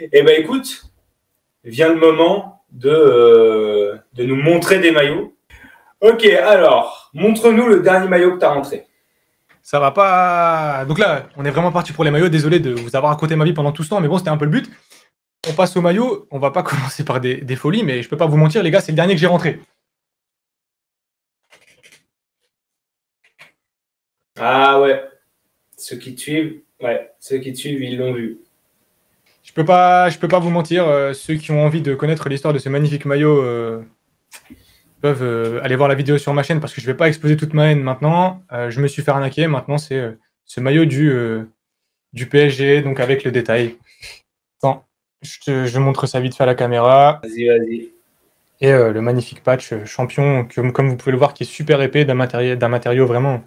Eh ben écoute, vient le moment de nous montrer des maillots. Ok, alors, montre-nous le dernier maillot que tu as rentré. Ça va pas. Donc là, on est vraiment parti pour les maillots. Désolé de vous avoir raconté ma vie pendant tout ce temps, mais bon, c'était un peu le but. On passe au maillot. On va pas commencer par des folies, mais je peux pas vous mentir, les gars, c'est le dernier que j'ai rentré. Ah ouais, ceux qui te suivent, ils l'ont vu. Je peux pas vous mentir. Ceux qui ont envie de connaître l'histoire de ce magnifique maillot peuvent aller voir la vidéo sur ma chaîne parce que je vais pas exposer toute ma haine maintenant. Je me suis fait arnaquer. Maintenant, c'est ce maillot du PSG, donc avec le détail. Attends, je montre ça vite fait à la caméra. Vas-y. Et le magnifique patch champion, comme vous pouvez le voir, qui est super épais, d'un matériau vraiment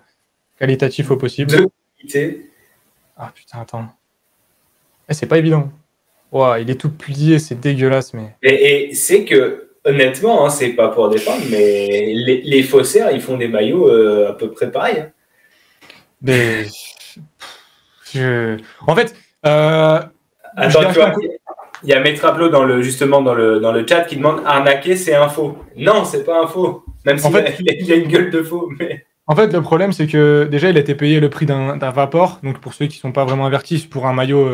qualitatif au possible. De qualité. Ah putain, attends. C'est pas évident. Wow, il est tout plié, c'est dégueulasse. Mais... Et c'est que, honnêtement, hein, c'est pas pour défendre, mais les faussaires, ils font des maillots à peu près pareils. Hein. Mais... En fait... Attends, tu vois, il y a Metraplo justement dans le chat qui demande arnaquer, c'est un faux. Non, c'est pas un faux. Même s'il a une gueule de faux. Mais... En fait, le problème, c'est que déjà, il a été payé le prix d'un Vapor. Donc, pour ceux qui ne sont pas vraiment avertis, pour un maillot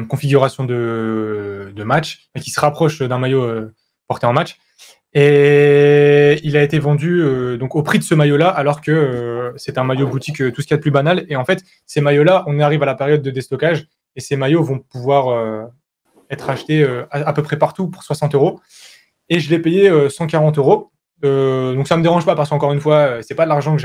configuration de match, et qui se rapproche d'un maillot porté en match. Et il a été vendu donc au prix de ce maillot-là, alors que c'est un maillot boutique tout ce qu'il y a de plus banal. Et en fait, ces maillots-là, on arrive à la période de déstockage, et ces maillots vont pouvoir être achetés à peu près partout pour 60 €. Et je l'ai payé 140 €. Donc ça me dérange pas parce qu'encore une fois, c'est pas de l'argent que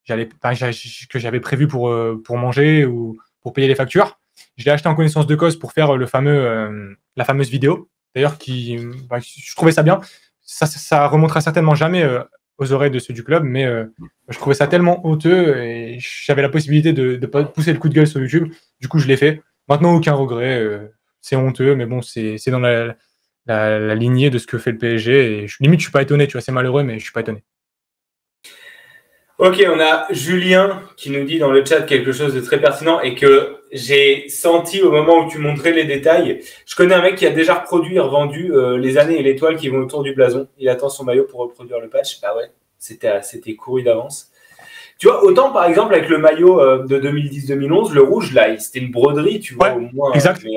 j'avais prévu pour manger ou pour payer les factures. Je l'ai acheté en connaissance de cause pour faire la fameuse vidéo. D'ailleurs, je trouvais ça bien. Ça remontera certainement jamais aux oreilles de ceux du club, mais je trouvais ça tellement honteux et j'avais la possibilité de pas pousser le coup de gueule sur YouTube. Du coup, je l'ai fait. Maintenant, aucun regret. C'est honteux, mais bon, c'est dans la lignée de ce que fait le PSG. Et limite, je suis pas étonné. Tu vois, c'est malheureux, mais je suis pas étonné. Ok, on a Julien qui nous dit dans le chat quelque chose de très pertinent et que j'ai senti au moment où tu montrais les détails. Je connais un mec qui a déjà reproduit et revendu les années et l'étoile qui vont autour du blason. Il attend son maillot pour reproduire le patch. Bah ouais, c'était couru d'avance. Tu vois, autant par exemple avec le maillot de 2010-2011, le rouge, là, c'était une broderie, tu vois, Ouais, au moins. exact. Mais,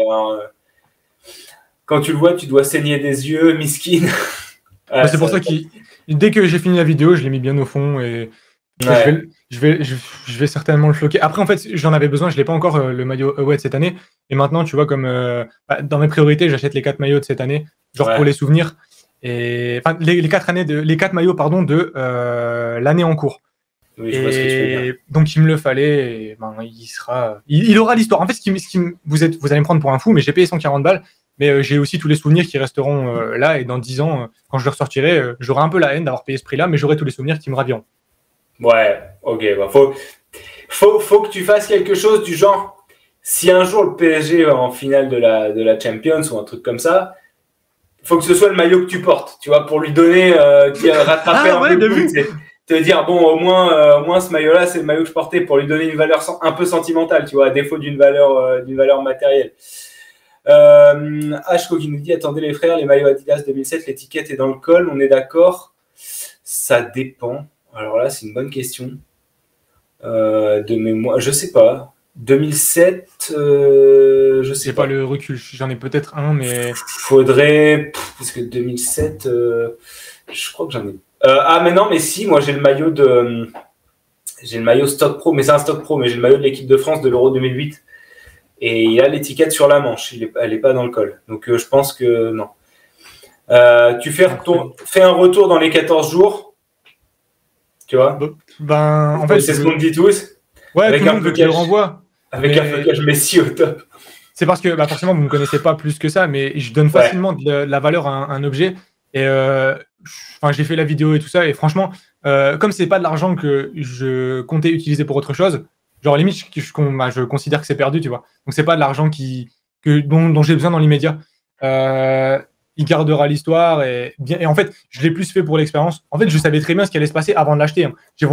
quand tu le vois, tu dois saigner des yeux, miskin. C'est pour ça que dès que j'ai fini la vidéo, je l'ai mis bien au fond et ouais. je vais certainement le floquer. Après, en fait, j'en avais besoin. Je l'ai pas encore le maillot Away de cette année. Et maintenant, tu vois, comme dans mes priorités, j'achète les 4 maillots de cette année, genre pour les souvenirs. Et enfin, les 4 maillots, pardon, de l'année en cours. Oui, je vois ce que tu veux dire. Donc, il me le fallait. Et, il aura l'histoire. En fait, vous allez me prendre pour un fou, mais j'ai payé 140 balles. Mais j'ai aussi tous les souvenirs qui resteront là. Et dans 10 ans, quand je le ressortirai, j'aurai un peu la haine d'avoir payé ce prix-là, mais j'aurai tous les souvenirs qui me raviront. Ouais, ok. Bah faut que tu fasses quelque chose du genre, si un jour le PSG va en finale de la Champions ou un truc comme ça, faut que ce soit le maillot que tu portes, tu vois, pour lui donner, rattraper un peu le coup, te dire, bon, au moins ce maillot-là, c'est le maillot que je portais, pour lui donner une valeur un peu sentimentale, tu vois, à défaut d'une valeur matérielle. Ashko qui nous dit, attendez les frères, les maillots Adidas 2007, l'étiquette est dans le col, on est d'accord? Ça dépend. Alors là, c'est une bonne question. De mémoire, je sais pas. 2007, je sais pas. J'ai pas le recul, j'en ai peut-être un, mais... Faudrait... parce que 2007, je crois que j'en ai... mais non, mais si, moi j'ai le maillot j'ai le maillot Stock Pro, mais c'est un Stock Pro, mais j'ai le maillot de l'équipe de France de l'Euro 2008. Et il a l'étiquette sur la manche, elle est pas dans le col. Donc je pense que non. Tu fais un retour dans les 14 jours. Tu vois, en fait, c'est ce qu'on dit tous. Ouais, avec tout le monde veut que je le renvoie. Avec un flocage Messi au top. C'est parce que forcément, vous ne me connaissez pas plus que ça, mais je donne facilement de la valeur à un objet. Et j'ai fait la vidéo et tout ça. Et franchement, comme c'est pas de l'argent que je comptais utiliser pour autre chose, genre limite, je considère que c'est perdu, tu vois. Donc c'est pas de l'argent dont j'ai besoin dans l'immédiat. Il gardera l'histoire et en fait, je l'ai plus fait pour l'expérience. En fait, je savais très bien ce qui allait se passer avant de l'acheter. Hein. Je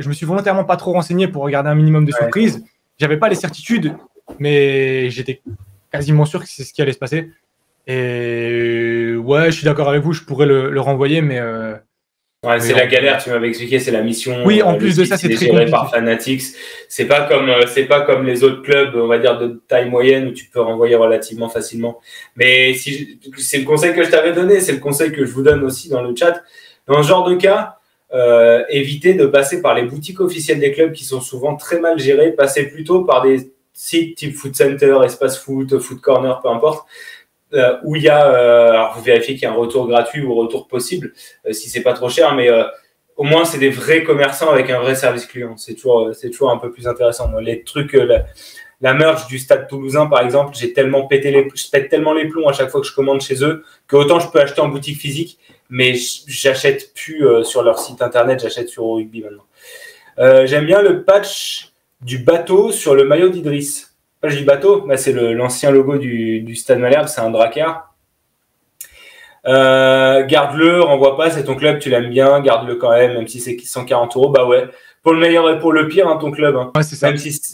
me suis volontairement pas trop renseigné pour regarder un minimum de surprises. J'avais pas les certitudes, mais j'étais quasiment sûr que c'est ce qui allait se passer. Et ouais, je suis d'accord avec vous, je pourrais le renvoyer, mais Ouais, c'est la galère, tu m'avais expliqué, c'est la mission. Oui, en plus de ça, c'est très géré compliqué. par Fanatics. C'est pas comme les autres clubs, on va dire, de taille moyenne où tu peux renvoyer relativement facilement. Mais c'est le conseil que je t'avais donné, c'est le conseil que je vous donne aussi dans le chat. Dans ce genre de cas, évitez de passer par les boutiques officielles des clubs qui sont souvent très mal gérées. Passez plutôt par des sites type Foot Center, Espace Foot, Foot Corner, peu importe. Où il y a, alors vous vérifiez qu'il y a un retour gratuit ou retour possible, si c'est pas trop cher, mais au moins c'est des vrais commerçants avec un vrai service client. C'est toujours un peu plus intéressant. Moi, les trucs, la merch du Stade Toulousain par exemple, je pète tellement les plombs à chaque fois que je commande chez eux que autant je peux acheter en boutique physique, mais j'achète plus sur leur site internet, j'achète sur Rugby maintenant. J'aime bien le patch du bateau sur le maillot d'Idriss. Je dis bateau, bah, c'est l'ancien logo du Stade Malherbe, c'est un Drakkar. Garde-le, renvoie pas, c'est ton club, tu l'aimes bien, garde-le quand même si c'est 140 €, bah ouais. Pour le meilleur et pour le pire, hein, ton club. Hein. Ouais, c'est ça.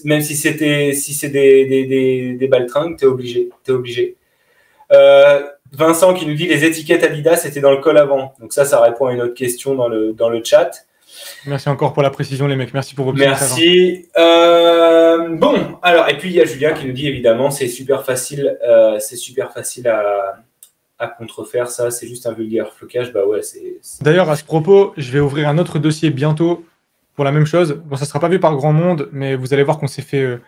Même si c'est des baltringues, t'es obligé. Vincent qui nous dit les étiquettes Adidas étaient dans le col avant. Donc ça répond à une autre question dans le chat. Merci encore pour la précision, les mecs. Merci pour vos petits messages. Merci. Bon, alors, et puis il y a Julien qui nous dit évidemment, c'est super facile à contrefaire, ça, c'est juste un vulgaire flocage. Bah ouais, c'est... D'ailleurs, à ce propos, je vais ouvrir un autre dossier bientôt pour la même chose. Bon, ça ne sera pas vu par grand monde, mais vous allez voir qu'on s'est fait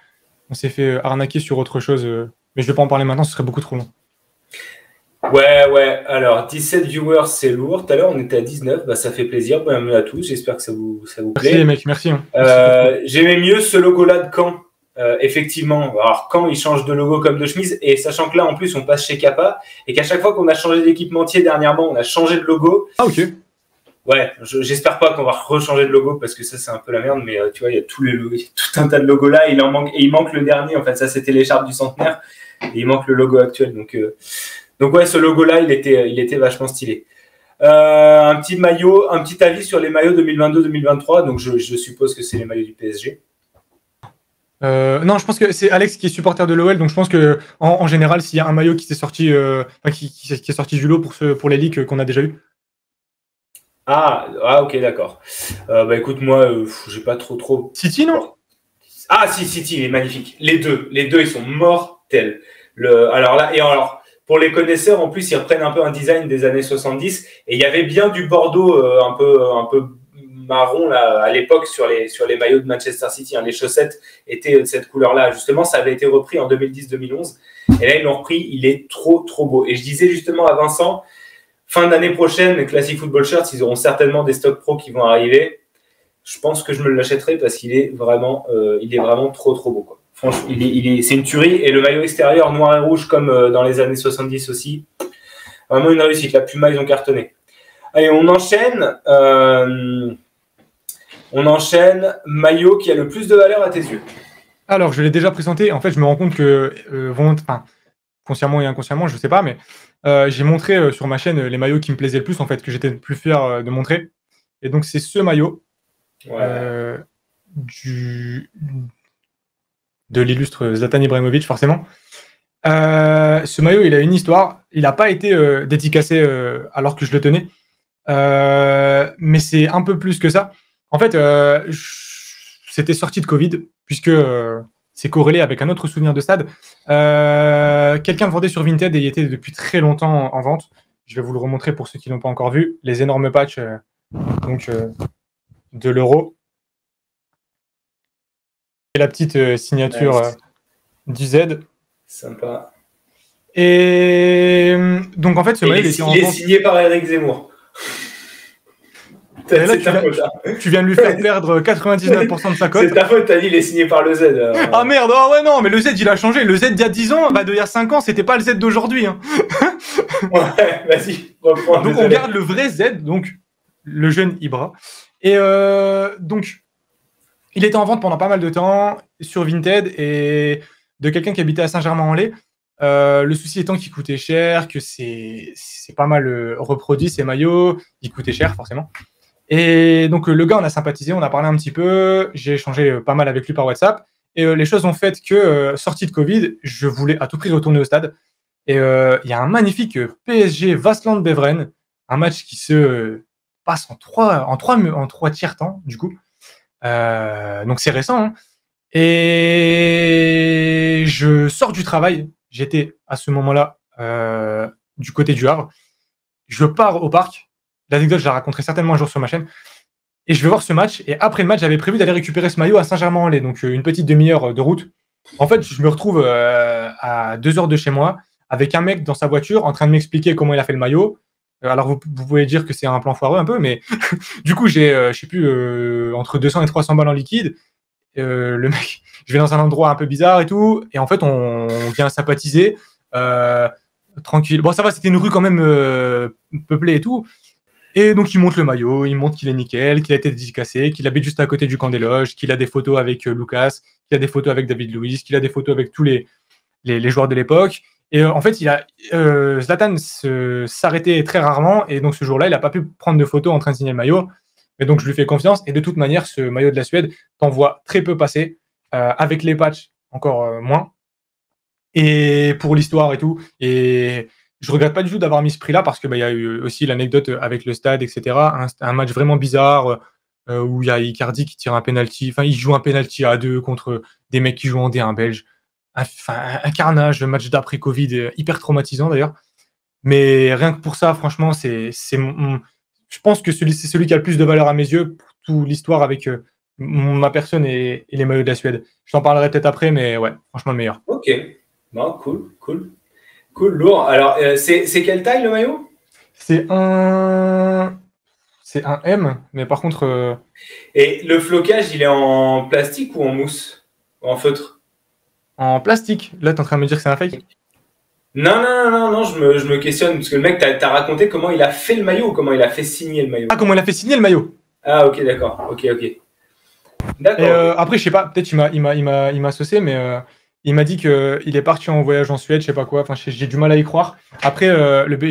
arnaquer sur autre chose. Mais je ne vais pas en parler maintenant, ce serait beaucoup trop long. Ouais. Alors, 17 viewers, c'est lourd. Tout à l'heure, on était à 19. Bah, ça fait plaisir. Bienvenue à tous. J'espère que ça vous plaît. Merci les mecs, merci. Hein. J'aimais mieux ce logo-là de Caen. Effectivement. Alors, Caen, il change de logo comme de chemise. Et sachant que là, en plus, on passe chez Kappa. Et qu'à chaque fois qu'on a changé d'équipementier dernièrement, on a changé de logo. Ah, ok. Ouais, j'espère pas qu'on va rechanger de logo parce que ça, c'est un peu la merde. Mais tu vois, il y a tout un tas de logos là. Il manque le dernier. En fait, ça, c'était l'écharpe du centenaire. Et il manque le logo actuel. Donc ouais, ce logo-là, il était vachement stylé. Un petit maillot, un petit avis sur les maillots 2022-2023. Donc je suppose que c'est les maillots du PSG. Non, je pense que c'est Alex qui est supporter de l'OL, donc je pense que en général, s'il y a un maillot qui s'est sorti, qui est sorti du lot pour les ligues qu'on a déjà eu. Ah, ok, d'accord. Bah écoute, moi, j'ai pas trop. City, non? Ah si, City, il est magnifique. Les deux, ils sont mortels. Alors, pour les connaisseurs, en plus, ils reprennent un peu un design des années 70. Et il y avait bien du bordeaux un peu marron là, à l'époque sur les maillots de Manchester City. Hein. Les chaussettes étaient de cette couleur-là. Justement, ça avait été repris en 2010-2011. Et là, ils l'ont repris. Il est trop beau. Et je disais justement à Vincent, fin d'année prochaine, les Classic Football Shirts, ils auront certainement des stocks pro qui vont arriver. Je pense que je me l'achèterai parce qu'il est vraiment trop beau, quoi. Franchement, c'est une tuerie. Et le maillot extérieur noir et rouge comme dans les années 70 aussi. Vraiment une réussite. La Puma, ils ont cartonné. Allez, on enchaîne. Maillot qui a le plus de valeur à tes yeux. Alors, je l'ai déjà présenté. En fait, je me rends compte que, consciemment et inconsciemment, je ne sais pas, mais j'ai montré sur ma chaîne les maillots qui me plaisaient le plus, en fait, que j'étais le plus fier de montrer. Et donc, c'est ce maillot de l'illustre Zlatan Ibrahimovic, forcément. Ce maillot, il a une histoire. Il n'a pas été dédicacé alors que je le tenais. Mais c'est un peu plus que ça. En fait, c'était sorti de Covid, puisque c'est corrélé avec un autre souvenir de stade. Quelqu'un le vendait sur Vinted et il était depuis très longtemps en vente. Je vais vous le remontrer pour ceux qui ne l'ont pas encore vu. Les énormes patchs de l'Euro. Et la petite signature du Z. Sympa. Et donc, en fait, ce maillot, il est signé par Eric Zemmour. Là, tu viens de lui faire perdre 99% de sa cote. C'est ta faute, t'as dit il est signé par le Z. Ah merde, ouais, non, mais le Z, il a changé. Le Z d'il y a 10 ans, d'il y a 5 ans, c'était pas le Z d'aujourd'hui. Hein. Ouais, vas-y, reprends. Donc, on garde le vrai Z, donc le jeune Ibra. Et donc, il était en vente pendant pas mal de temps sur Vinted et de quelqu'un qui habitait à Saint-Germain-en-Laye. Le souci étant qu'il coûtait cher, que c'est pas mal reproduit, ces maillots. Ils coûtaient cher, forcément. Et donc, le gars, on a sympathisé, on a parlé un petit peu. J'ai échangé pas mal avec lui par WhatsApp. Et les choses ont fait que, sorti de Covid, je voulais à tout prix retourner au stade. Et il y a un magnifique PSG Waasland Beveren, un match qui se passe en trois tiers temps, du coup. Donc c'est récent, hein. Et je sors du travail. J'étais à ce moment-là du côté du Havre. Je pars au parc. L'anecdote, je la raconterai certainement un jour sur ma chaîne. Et je vais voir ce match. Et après le match, j'avais prévu d'aller récupérer ce maillot à Saint-Germain-en-Laye, donc une petite demi-heure de route. En fait, je me retrouve à 2 heures de chez moi avec un mec dans sa voiture en train de m'expliquer comment il a fait le maillot. Alors, vous pouvez dire que c'est un plan foireux un peu, mais du coup, j'ai, je sais plus, entre 200 et 300 balles en liquide. Le mec, je vais dans un endroit un peu bizarre et tout. Et en fait, on vient sympathiser. Tranquille. Bon, ça va, c'était une rue quand même peuplée et tout. Et donc, il montre le maillot, il montre qu'il est nickel, qu'il a été dédicacé, qu'il habite juste à côté du camp des loges, qu'il a des photos avec Lucas, qu'il a des photos avec David Luiz, qu'il a des photos avec tous les joueurs de l'époque. Et en fait, Zlatan s'arrêtait très rarement. Et donc, ce jour-là, il n'a pas pu prendre de photos en train de signer le maillot. Et donc, je lui fais confiance. Et de toute manière, ce maillot de la Suède, t'en vois très peu passer. Avec les patchs, encore moins. Et pour l'histoire et tout. Et je regrette pas du tout d'avoir mis ce prix-là parce que y a eu aussi l'anecdote avec le stade, etc. Un match vraiment bizarre où il y a Icardi qui tire un penalty. Enfin, il joue un penalty à 2 contre des mecs qui jouent en D1 belge. Un carnage, le match d'après Covid, hyper traumatisant d'ailleurs. Mais rien que pour ça, franchement, je pense que c'est celui qui a le plus de valeur à mes yeux pour toute l'histoire avec ma personne et les maillots de la Suède. Je t'en parlerai peut-être après, mais ouais, franchement le meilleur. Ok, bon, cool, lourd. Alors, c'est quelle taille le maillot? C'est un M, mais par contre. Et le flocage, il est en plastique ou en mousse? Ou en feutre? En plastique. Là, t'es en train de me dire que c'est un fake? Non, je me questionne, parce que le mec, t'as raconté comment il a fait le maillot ou comment il a fait signer le maillot? Ah, comment il a fait signer le maillot? Ah, ok, d'accord. Ok. D'accord. Et après, je sais pas, peut-être il m'a saucé, mais il m'a dit qu'il est parti en voyage en Suède, je sais pas quoi. Enfin, j'ai du mal à y croire. Après,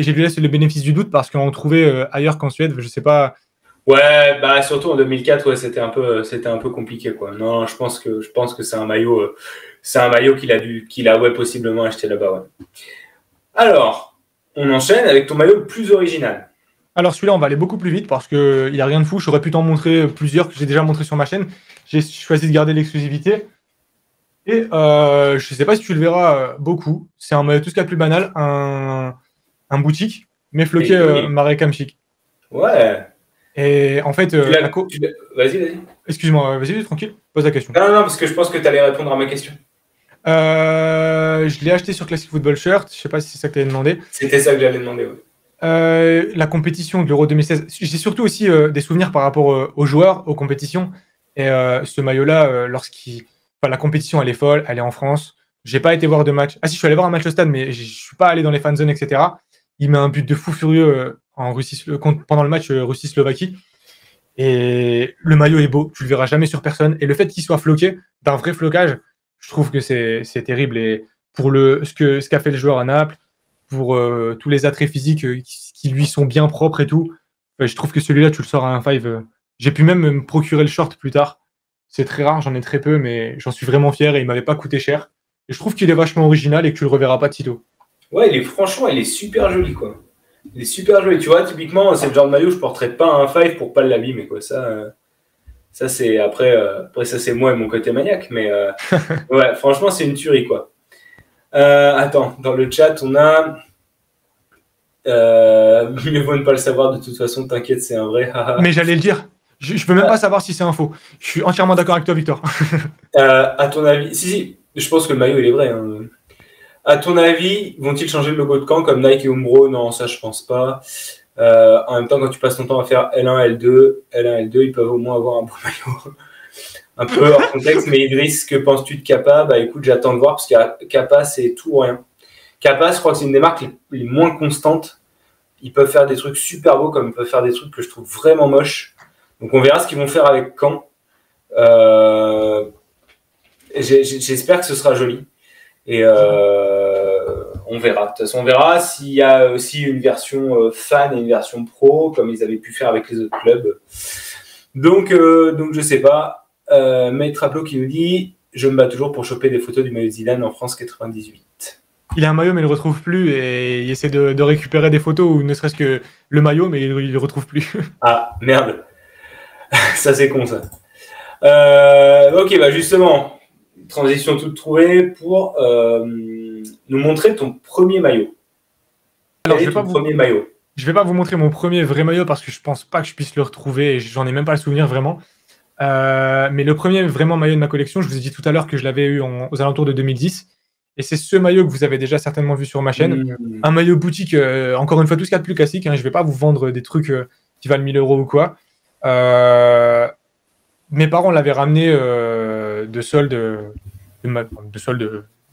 j'ai lui laissé le bénéfice du doute parce qu'on trouvait ailleurs qu'en Suède, je sais pas. Ouais, bah surtout en 2004, ouais, c'était un peu compliqué, quoi. Non, je pense que c'est un maillot qu'il a ouais, possiblement acheté là-bas, ouais. Alors, on enchaîne avec ton maillot le plus original. Alors celui-là, on va aller beaucoup plus vite parce qu'il n'y a rien de fou. J'aurais pu t'en montrer plusieurs que j'ai déjà montré sur ma chaîne. J'ai choisi de garder l'exclusivité. Et je ne sais pas si tu le verras beaucoup. C'est un maillot tout ce qu'il y a de plus banal, un boutique, mais floqué Marek Hamšík. Ouais. Et en fait, vas-y. Excuse-moi, vas-y, tranquille, pose la question. Non, parce que je pense que tu allais répondre à ma question. Je l'ai acheté sur Classic Football Shirt. Je sais pas si c'est ça que tu avais demandé. C'était ça que j'allais demander, ouais. La compétition de l'Euro 2016. J'ai surtout aussi des souvenirs par rapport aux joueurs, aux compétitions. Et ce maillot-là, la compétition, elle est folle, elle est en France. J'ai pas été voir de match. Ah si, je suis allé voir un match au stade, mais je suis pas allé dans les fan zones, etc. Il met un but de fou furieux en Russie, pendant le match Russie-Slovaquie. Et le maillot est beau, tu le verras jamais sur personne. Et le fait qu'il soit floqué, d'un vrai flocage, je trouve que c'est terrible. Et pour ce qu'a fait le joueur à Naples, pour tous les attraits physiques qui lui sont bien propres et tout, je trouve que celui-là, tu le sors à un 5. J'ai pu même me procurer le short plus tard. C'est très rare, j'en ai très peu, mais j'en suis vraiment fier et il m'avait pas coûté cher. Et je trouve qu'il est vachement original et que tu le reverras pas de sitôt. Ouais, franchement, il est super joli, quoi. Il est super joli. Tu vois, typiquement, c'est le genre de maillot, je porterais pas un 5 pour pas l'abîmer, quoi. Ça c'est après ça c'est moi et mon côté maniaque, mais ouais, franchement, c'est une tuerie, quoi. Attends, dans le chat, on a mieux vaut ne pas le savoir, de toute façon, t'inquiète, c'est un vrai. Mais j'allais le dire. Je peux même pas savoir si c'est un faux. Je suis entièrement d'accord avec toi, Victor. À ton avis, si, je pense que le maillot, il est vrai. Hein. À ton avis, vont-ils changer le logo de camp comme Nike et Umbro? Non, ça, je pense pas. En même temps, quand tu passes ton temps à faire L1, L2, ils peuvent au moins avoir un beau maillot. Un peu hors contexte, mais Idriss, que penses-tu de Kappa? Bah écoute, j'attends de voir, parce que Kappa, c'est tout ou rien. Kappa, je crois que c'est une des marques les moins constantes. Ils peuvent faire des trucs super beaux, comme ils peuvent faire des trucs que je trouve vraiment moches. Donc on verra ce qu'ils vont faire avec Caen. J'espère que ce sera joli. Et on verra. De toute façon, on verra s'il y a aussi une version fan et une version pro, comme ils avaient pu faire avec les autres clubs. Donc je sais pas. Maître Aplo qui nous dit je me bats toujours pour choper des photos du maillot de Zidane en France 98. Il a un maillot, mais il ne le retrouve plus et il essaie de récupérer des photos ou ne serait-ce que le maillot, mais il ne le retrouve plus. Ah, merde. Ça, c'est con, ça. Ok, bah justement, transition toute trouvée pour nous montrer ton premier maillot. Alors, Quel est ton premier maillot? Je vais pas vous montrer mon premier vrai maillot parce que je pense pas que je puisse le retrouver et j'en ai même pas le souvenir vraiment. Mais le premier vraiment maillot de ma collection, je vous ai dit tout à l'heure que je l'avais eu aux alentours de 2010. Et c'est ce maillot que vous avez déjà certainement vu sur ma chaîne. Un maillot boutique, encore une fois, tout ce qu'il y a de plus classique. Hein, je vais pas vous vendre des trucs qui valent 1000 € ou quoi. Mes parents l'avaient ramené de solde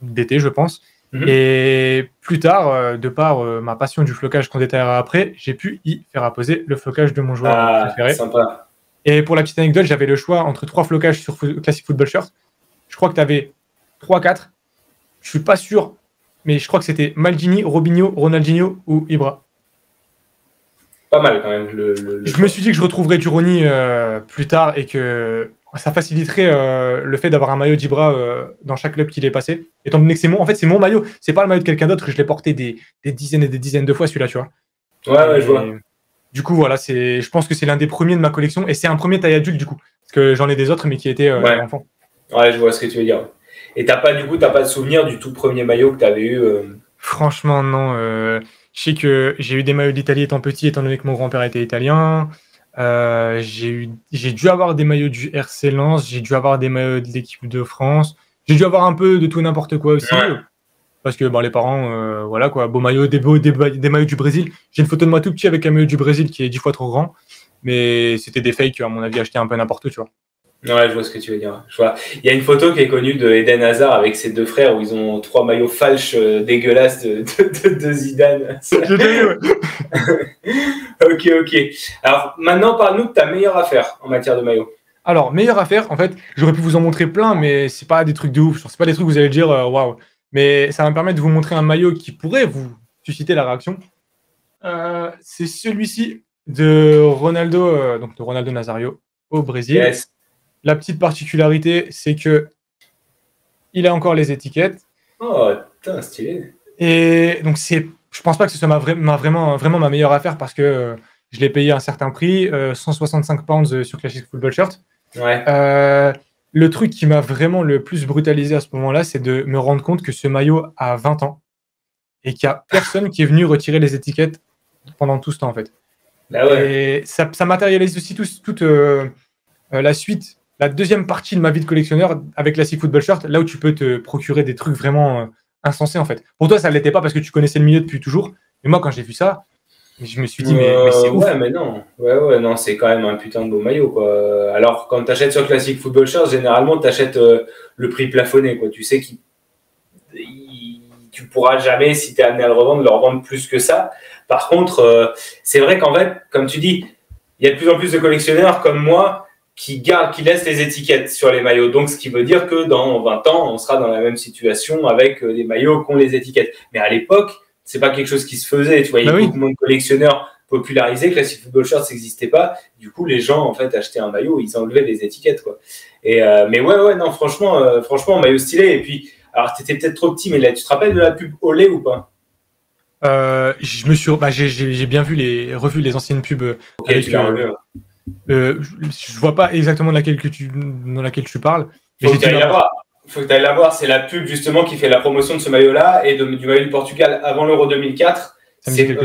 d'été, je pense. Et plus tard, de par ma passion du flocage qu'on détaillera après, j'ai pu y faire apposer le flocage de mon joueur préféré. Sympa. Et pour la petite anecdote, j'avais le choix entre 3 flocages sur Classic Football Shirt. Je crois que tu avais 3-4. Je suis pas sûr, mais je crois que c'était Maldini, Robinho, Ronaldinho ou Ibra. Pas mal quand même. Je me suis dit que je retrouverais Turoni plus tard et que ça faciliterait le fait d'avoir un maillot d'Ibra dans chaque club qu'il est passé. Étant donné que c'est mon maillot, c'est pas le maillot de quelqu'un d'autre, je l'ai porté des dizaines et des dizaines de fois celui-là, tu vois. Ouais, je vois. Du coup, voilà, je pense que c'est l'un des premiers de ma collection et c'est un premier taille adulte du coup, parce que j'en ai des autres mais qui étaient enfants. Ouais, je vois ce que tu veux dire. Et t'as pas de souvenir du tout premier maillot que tu avais eu Franchement, non. Je sais que j'ai eu des maillots d'Italie étant petit, étant donné que mon grand-père était italien. J'ai dû avoir des maillots du RC Lens, j'ai dû avoir des maillots de l'équipe de France. J'ai dû avoir un peu de tout n'importe quoi aussi. Ouais. Parce que les parents, voilà quoi, beaux maillots, des maillots du Brésil. J'ai une photo de moi tout petit avec un maillot du Brésil qui est 10 fois trop grand. Mais c'était des fakes, à mon avis, achetés un peu n'importe où, tu vois. Ouais, je vois ce que tu veux dire. Je vois. Il y a une photo qui est connue de Eden Hazard avec ses 2 frères où ils ont 3 maillots falches dégueulasses de Zidane. J'ai déjà eu, Ok. Alors maintenant, parle-nous de ta meilleure affaire en matière de maillot. Alors, meilleure affaire, en fait, j'aurais pu vous en montrer plein, mais c'est pas des trucs de ouf. C'est pas des trucs où vous allez dire waouh. Mais ça va me permettre de vous montrer un maillot qui pourrait vous susciter la réaction. C'est celui-ci de Ronaldo, donc de Ronaldo Nazario au Brésil. Yes. La petite particularité, c'est que il a encore les étiquettes. Oh, putain, stylé. Et donc je pense pas que ce soit vraiment ma meilleure affaire parce que je l'ai payé un certain prix, 165 pounds sur Classic Football Shirt. Ouais. Le truc qui m'a vraiment le plus brutalisé à ce moment-là, c'est de me rendre compte que ce maillot a 20 ans et qu'il n'y a personne qui est venu retirer les étiquettes pendant tout ce temps, en fait. Bah ouais. Et ça matérialise aussi toute la suite, la deuxième partie de ma vie de collectionneur avec Classic Football Shirt, là où tu peux te procurer des trucs vraiment insensés, en fait. Pour toi, ça ne l'était pas parce que tu connaissais le milieu depuis toujours. Mais moi, quand j'ai vu ça, je me suis dit, mais c'est ouf. Ouais, mais non. Ouais, non, c'est quand même un putain de beau maillot, quoi. Alors, quand tu achètes sur Classic Football Shirt, généralement, tu achètes le prix plafonné, quoi. Tu sais que tu pourras jamais, si tu es amené à le revendre, le revendre plus que ça. Par contre, c'est vrai qu'en fait, comme tu dis, il y a de plus en plus de collectionneurs comme moi qui laissent les étiquettes sur les maillots. Donc, ce qui veut dire que dans 20 ans, on sera dans la même situation avec des maillots qui ont les étiquettes. Mais à l'époque, c'est pas quelque chose qui se faisait. Tu vois, il y a beaucoup moins de collectionneurs popularisés. Classic Football Shirt, ça n'existait pas. Du coup, les gens, en fait, achetaient un maillot, ils enlevaient les étiquettes, quoi. Et, mais ouais, non, franchement, maillot stylé. Et puis, alors, t'étais peut-être trop petit, mais là, tu te rappelles de la pub Olé ou pas? J'ai bien revu les anciennes pubs. Okay, je vois pas exactement dans laquelle tu parles. Faut que tu ailles la voir. C'est la pub justement qui fait la promotion de ce maillot-là et du maillot du Portugal avant l'Euro 2004. C'est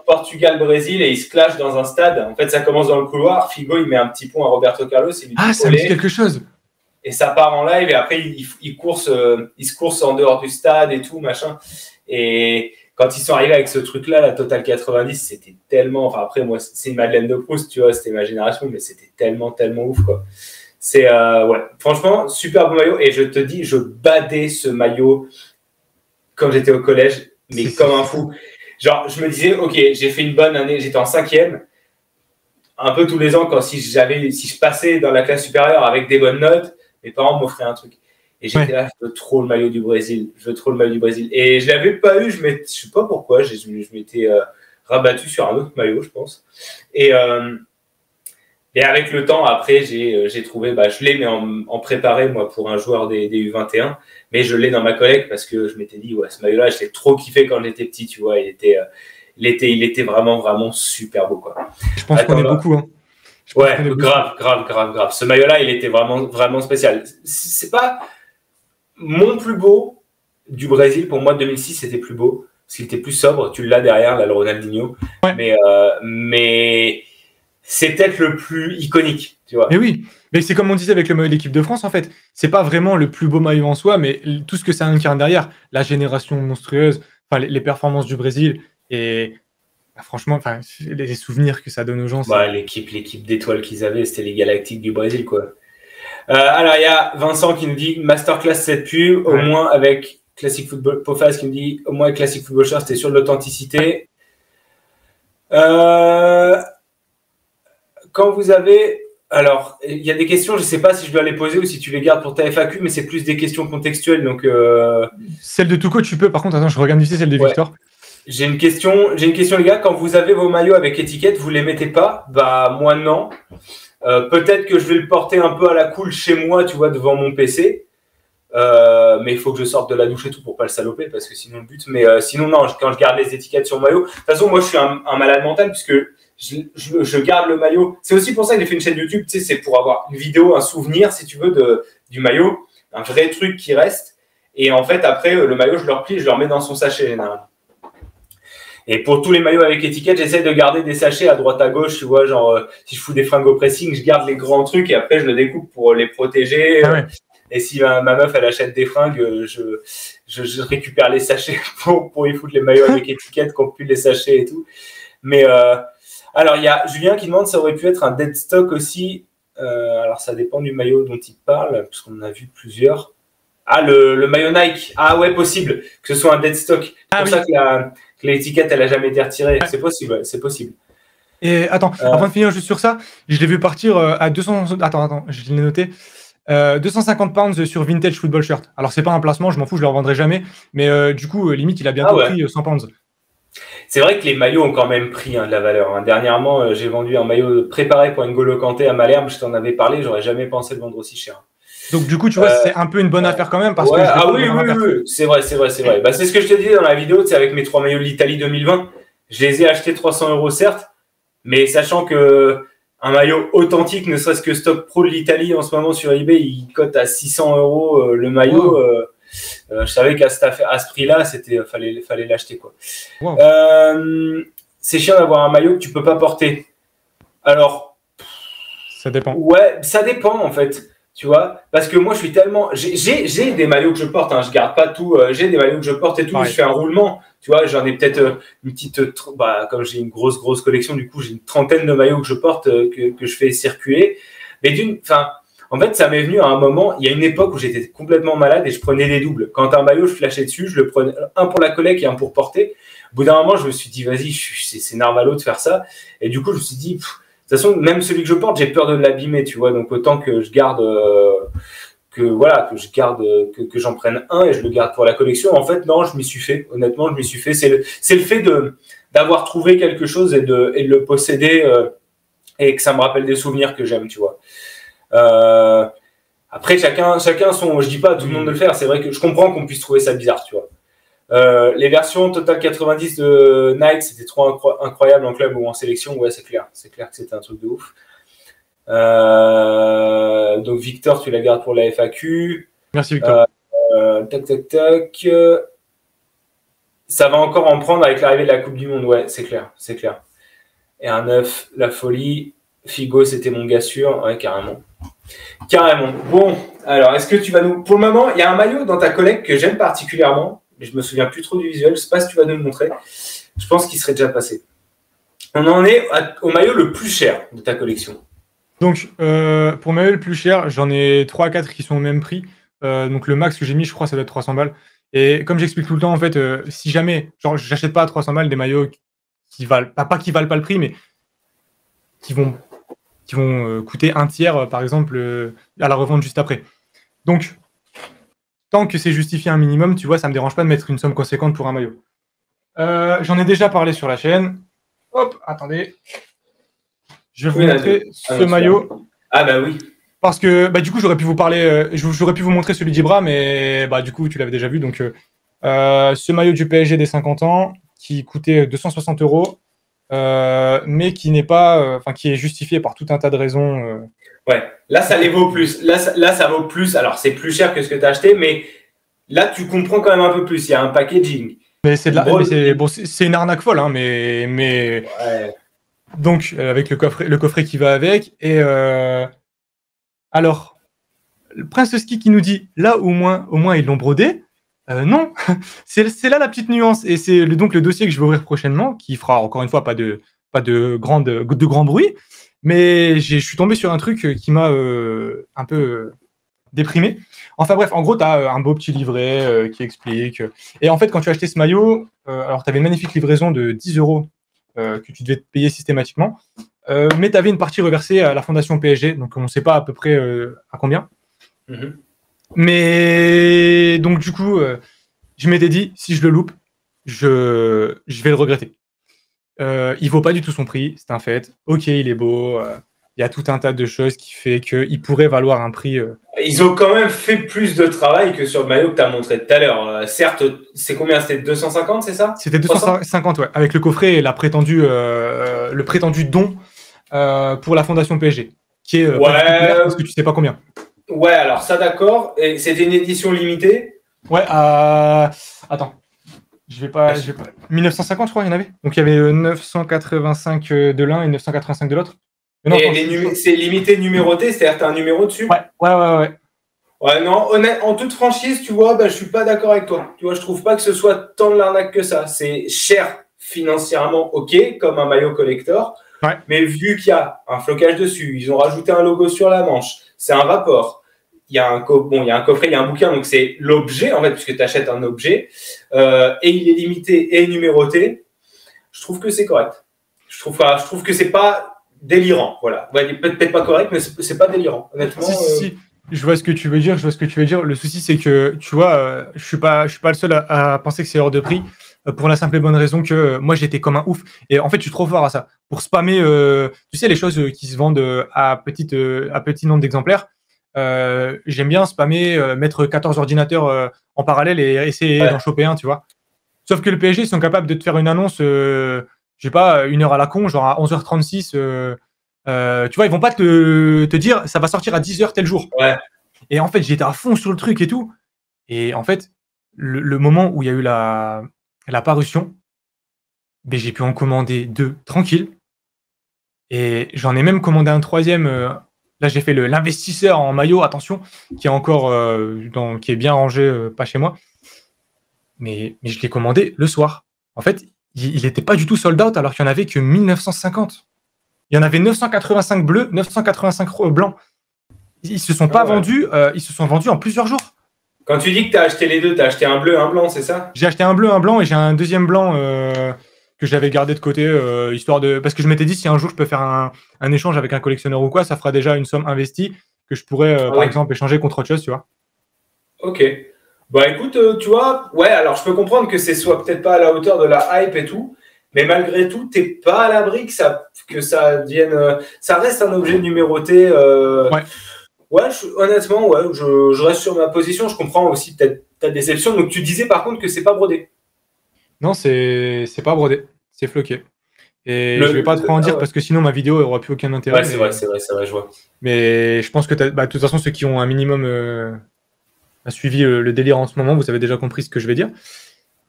Portugal-Brésil et ils se clashent dans un stade. En fait, ça commence dans le couloir. Figo, il met un petit pont à Roberto Carlos. Ça me dit quelque chose. Et ça part en live et après, ils se coursent en dehors du stade et tout, machin. Et quand ils sont arrivés avec ce truc-là, la Total 90, c'était tellement... Enfin, après, moi, c'est une Madeleine de Proust, tu vois, c'était ma génération, mais c'était tellement ouf, quoi. C'est, ouais, franchement, super beau maillot. Et je te dis, je badais ce maillot quand j'étais au collège, mais comme un fou. Genre, je me disais, ok, j'ai fait une bonne année, j'étais en 5e. Un peu tous les ans, si je passais dans la classe supérieure avec des bonnes notes, mes parents m'offraient un truc. Et j'étais là, je veux trop le maillot du Brésil. Et je ne l'avais pas eu, je ne sais pas pourquoi, je m'étais rabattu sur un autre maillot, je pense. Et Et avec le temps, après, j'ai trouvé, je l'ai, mais en préparé, moi, pour un joueur des U21. Mais je l'ai dans ma collecte parce que je m'étais dit, ouais, ce maillot-là, je l'ai trop kiffé quand j'étais petit, tu vois. Il était vraiment, vraiment super beau, quoi. Je pense qu'on est beaucoup. Hein. Ouais, grave. Ce maillot-là, il était vraiment, vraiment spécial. C'est pas mon plus beau du Brésil. Pour moi, 2006, c'était plus beau. Parce qu'il était plus sobre. Tu l'as derrière, là, le Ronaldinho. Ouais. Mais c'est peut-être le plus iconique, tu vois. Mais oui, mais c'est comme on disait avec le maillot de l'équipe de France, en fait. C'est pas vraiment le plus beau maillot en soi, mais tout ce que ça incarne derrière. La génération monstrueuse, les performances du Brésil. Et franchement, les souvenirs que ça donne aux gens. L'équipe d'étoiles qu'ils avaient, c'était les Galactiques du Brésil, quoi. Alors, il y a Vincent qui nous dit Masterclass 7 pub, au moins avec Classic Football. Pofas qui nous dit au moins avec Classic Football Shirt, c'était sûr de l'authenticité. Quand vous avez. Alors, il y a des questions, je ne sais pas si je dois les poser ou si tu les gardes pour ta FAQ, mais c'est plus des questions contextuelles. Donc, celle de Touko, tu peux. Par contre, attends, je regarde ici celle de Victor. J'ai une question, les gars. Quand vous avez vos maillots avec étiquette, vous les mettez pas? Moi, non. Peut-être que je vais le porter un peu à la cool chez moi, tu vois, devant mon PC. Mais il faut que je sorte de la douche et tout pour pas le saloper, parce que sinon le but. Mais sinon, non, quand je garde les étiquettes sur le maillot. De toute façon, moi, je suis un malade mental, puisque je garde le maillot. C'est aussi pour ça que j'ai fait une chaîne YouTube, tu sais, c'est pour avoir une vidéo, un souvenir, si tu veux, du maillot, un vrai truc qui reste. Et en fait, après, le maillot, je le replie, je le remets dans son sachet généralement. Et pour tous les maillots avec étiquette, j'essaie de garder des sachets à droite à gauche, tu vois, genre si je fous des fringues au pressing, je garde les grands trucs et après je le découpe pour les protéger. Et si ma meuf elle achète des fringues, je récupère les sachets pour y foutre les maillots avec étiquette, qu'on pue les sachets et tout. Mais alors il y a Julien qui demande si ça aurait pu être un dead stock aussi. Alors ça dépend du maillot dont il parle, parce qu'on en a vu plusieurs. Ah, le maillot Nike. Ah ouais, possible que ce soit un dead stock. C'est pour ça que l'étiquette, elle a jamais été retirée. C'est possible, c'est possible. Et attends, avant de finir juste sur ça, je l'ai vu partir à 200... Attends, je l'ai noté. 250 pounds sur Vintage Football Shirt. Alors, c'est pas un placement, je m'en fous, je le revendrai jamais. Mais du coup, limite, il a bientôt pris 100 pounds. C'est vrai que les maillots ont quand même pris de la valeur. Dernièrement, j'ai vendu un maillot préparé pour N'Golo Kanté à Malherbe. Je t'en avais parlé, j'aurais jamais pensé le vendre aussi cher. Donc, du coup, tu vois, c'est un peu une bonne affaire quand même. Parce que oui, c'est vrai. C'est ce que je te disais dans la vidéo, c'est avec mes 3 maillots de l'Italie 2020. Je les ai achetés 300 €, certes, mais sachant que un maillot authentique, ne serait-ce que stock pro de l'Italie en ce moment sur eBay, il cote à 600 € le maillot. Wow. Je savais qu'à ce prix-là, fallait l'acheter, quoi. Wow. C'est chiant d'avoir un maillot que tu peux pas porter. Alors, ça dépend. Ouais, ça dépend en fait. Tu vois, parce que moi je suis tellement, j'ai des maillots que je porte, je garde pas tout, j'ai des maillots que je porte et tout, je fais un roulement, tu vois, j'en ai peut-être une petite, comme j'ai une grosse collection, du coup j'ai une trentaine de maillots que je porte, que je fais circuler, mais en fait ça m'est venu à un moment, il y a une époque où j'étais complètement malade et je prenais des doubles. Quand un maillot je flashais dessus, je le prenais un pour la collecte et un pour porter. Au bout d'un moment je me suis dit vas-y, c'est narvalo de faire ça, et du coup je me suis dit de toute façon, même celui que je porte, j'ai peur de l'abîmer, tu vois. Donc autant que je garde, que j'en prenne un et je le garde pour la collection. En fait, non, je m'y suis fait. Honnêtement, je m'y suis fait. C'est le fait d'avoir trouvé quelque chose et de le posséder et que ça me rappelle des souvenirs que j'aime, tu vois. Après, chacun son. Je dis pas à tout le monde de le faire. C'est vrai que je comprends qu'on puisse trouver ça bizarre, tu vois. Les versions Total 90 de Nike, c'était trop incroyable en club ou en sélection. Ouais, c'est clair que c'était un truc de ouf. Donc Victor, tu la gardes pour la FAQ. Merci Victor. Tac. Ça va encore en prendre avec l'arrivée de la Coupe du Monde. Ouais, c'est clair. Et un 9, la folie. Figo, c'était mon gars sûr. Ouais, carrément. Bon, alors, est-ce que tu vas nous... Pour le moment, il y a un maillot dans ta collecte que j'aime particulièrement. Mais je me souviens plus trop du visuel. Je sais pas si tu vas nous le montrer. Je pense qu'il serait déjà passé. On en est au maillot le plus cher de ta collection. Donc, pour le maillot le plus cher, j'en ai 3-4 qui sont au même prix. Donc, le max que j'ai mis, je crois, ça doit être 300 balles. Et comme j'explique tout le temps, en fait, si jamais, j'achète pas à 300 balles des maillots qui valent, pas qui valent pas le prix, mais qui vont coûter un tiers, par exemple, à la revente juste après. Donc, tant que c'est justifié un minimum, tu vois, ça me dérange pas de mettre une somme conséquente pour un maillot. J'en ai déjà parlé sur la chaîne. Hop, attendez. Je vais vous montrer ce maillot. Ah bah oui. Parce que du coup, j'aurais pu vous parler, j'aurais pu vous montrer celui d'Ibra, mais du coup, tu l'avais déjà vu. Donc, ce maillot du PSG des 50 ans qui coûtait 260 €, mais qui n'est pas, qui est justifié par tout un tas de raisons. Ouais, là, ça les vaut plus. Là, ça vaut plus. Alors, c'est plus cher que ce que tu as acheté, mais là, tu comprends quand même un peu plus. Il y a un packaging. Mais c'est une arnaque folle, hein, mais ouais. Donc, avec le coffret qui va avec. Et alors, le Prince Ski qui nous dit là, au moins ils l'ont brodé. Non, c'est là la petite nuance. Et c'est donc le dossier que je vais ouvrir prochainement, qui fera encore une fois pas de grand bruit. Mais je suis tombé sur un truc qui m'a un peu déprimé. Enfin bref, en gros, tu as un beau petit livret qui explique. Et en fait, quand tu as acheté ce maillot, alors tu avais une magnifique livraison de 10 € que tu devais te payer systématiquement. Mais tu avais une partie reversée à la fondation PSG, donc on ne sait pas à peu près à combien. Mm-hmm. Mais donc du coup, je m'étais dit, si je le loupe, je vais le regretter. Il vaut pas du tout son prix, c'est un fait. Ok, il est beau, il y a tout un tas de choses qui fait qu'il pourrait valoir un prix. Ils ont quand même fait plus de travail que sur le maillot que tu as montré tout à l'heure. Certes, c'est combien? C'était 250, c'est ça? C'était 250, ouais, avec le coffret et le prétendu don pour la fondation PSG, qui est pas du tout clair parce que tu sais pas combien. Ouais, alors ça d'accord. Et c'était une édition limitée? Ouais, attends. Je vais pas. 1950, je crois, il y en avait. Donc il y avait 985 de l'un et 985 de l'autre. Et c'est limité numéroté, c'est-à-dire que tu as un numéro dessus? Ouais. Ouais, non, en toute franchise, tu vois, je suis pas d'accord avec toi. Tu vois, je trouve pas que ce soit tant de l'arnaque que ça. C'est cher financièrement, ok, comme un maillot collector. Ouais. Mais vu qu'il y a un flocage dessus, ils ont rajouté un logo sur la manche, c'est un rapport. Il y a un coffret, il y a un bouquin, donc c'est l'objet, en fait, puisque tu achètes un objet, et il est limité et numéroté. Je trouve que c'est correct. Je trouve que c'est pas délirant, voilà. Ouais, peut-être pas correct, mais c'est pas délirant, honnêtement. Si. Je vois ce que tu veux dire. Le souci, c'est que, tu vois, je suis pas le seul à penser que c'est hors de prix, pour la simple et bonne raison que moi, j'étais comme un ouf. Et en fait, je suis trop fort à ça. Pour spammer, tu sais, les choses qui se vendent à petit nombre d'exemplaires. J'aime bien spammer, mettre 14 ordinateurs en parallèle et essayer d'en choper un, tu vois. Sauf que le PSG, ils sont capables de te faire une annonce, je sais pas, 1 heure à la con, genre à 11h36. Tu vois, ils vont pas te dire ça va sortir à 10h tel jour. Ouais. Et en fait, j'étais à fond sur le truc et tout. Et en fait, le moment où il y a eu la parution, j'ai pu en commander 2 tranquille. Et j'en ai même commandé un 3e. Là, j'ai fait l'investisseur en maillot, attention, qui est encore qui est bien rangé, pas chez moi. Mais je l'ai commandé le soir. En fait, il n'était pas du tout sold out alors qu'il n'y en avait que 1950. Il y en avait 985 bleus, 985 blancs. Ils se sont pas vendus, ils se sont vendus en plusieurs jours. Quand tu dis que tu as acheté les deux, tu as acheté un bleu et un blanc, c'est ça? J'ai acheté un bleu, un blanc et j'ai un deuxième blanc que j'avais gardé de côté, histoire de. Parce que je m'étais dit, si un jour je peux faire un échange avec un collectionneur ou quoi, ça fera déjà une somme investie que je pourrais, par exemple, échanger contre autre chose, tu vois. Ok. Écoute, tu vois, ouais, alors je peux comprendre que c'est soit peut-être pas à la hauteur de la hype et tout, mais malgré tout, t'es pas à l'abri que ça devienne. Ça reste un objet numéroté. Ouais, honnêtement, ouais, je reste sur ma position. Je comprends aussi peut-être ta déception. Donc tu disais par contre que c'est pas brodé. Non, c'est pas brodé, c'est floqué. Et je vais pas trop en dire parce que sinon ma vidéo n'aura plus aucun intérêt. Ouais, c'est vrai, je vois. Mais je pense que de toute façon, ceux qui ont un minimum suivi le délire en ce moment, vous avez déjà compris ce que je vais dire.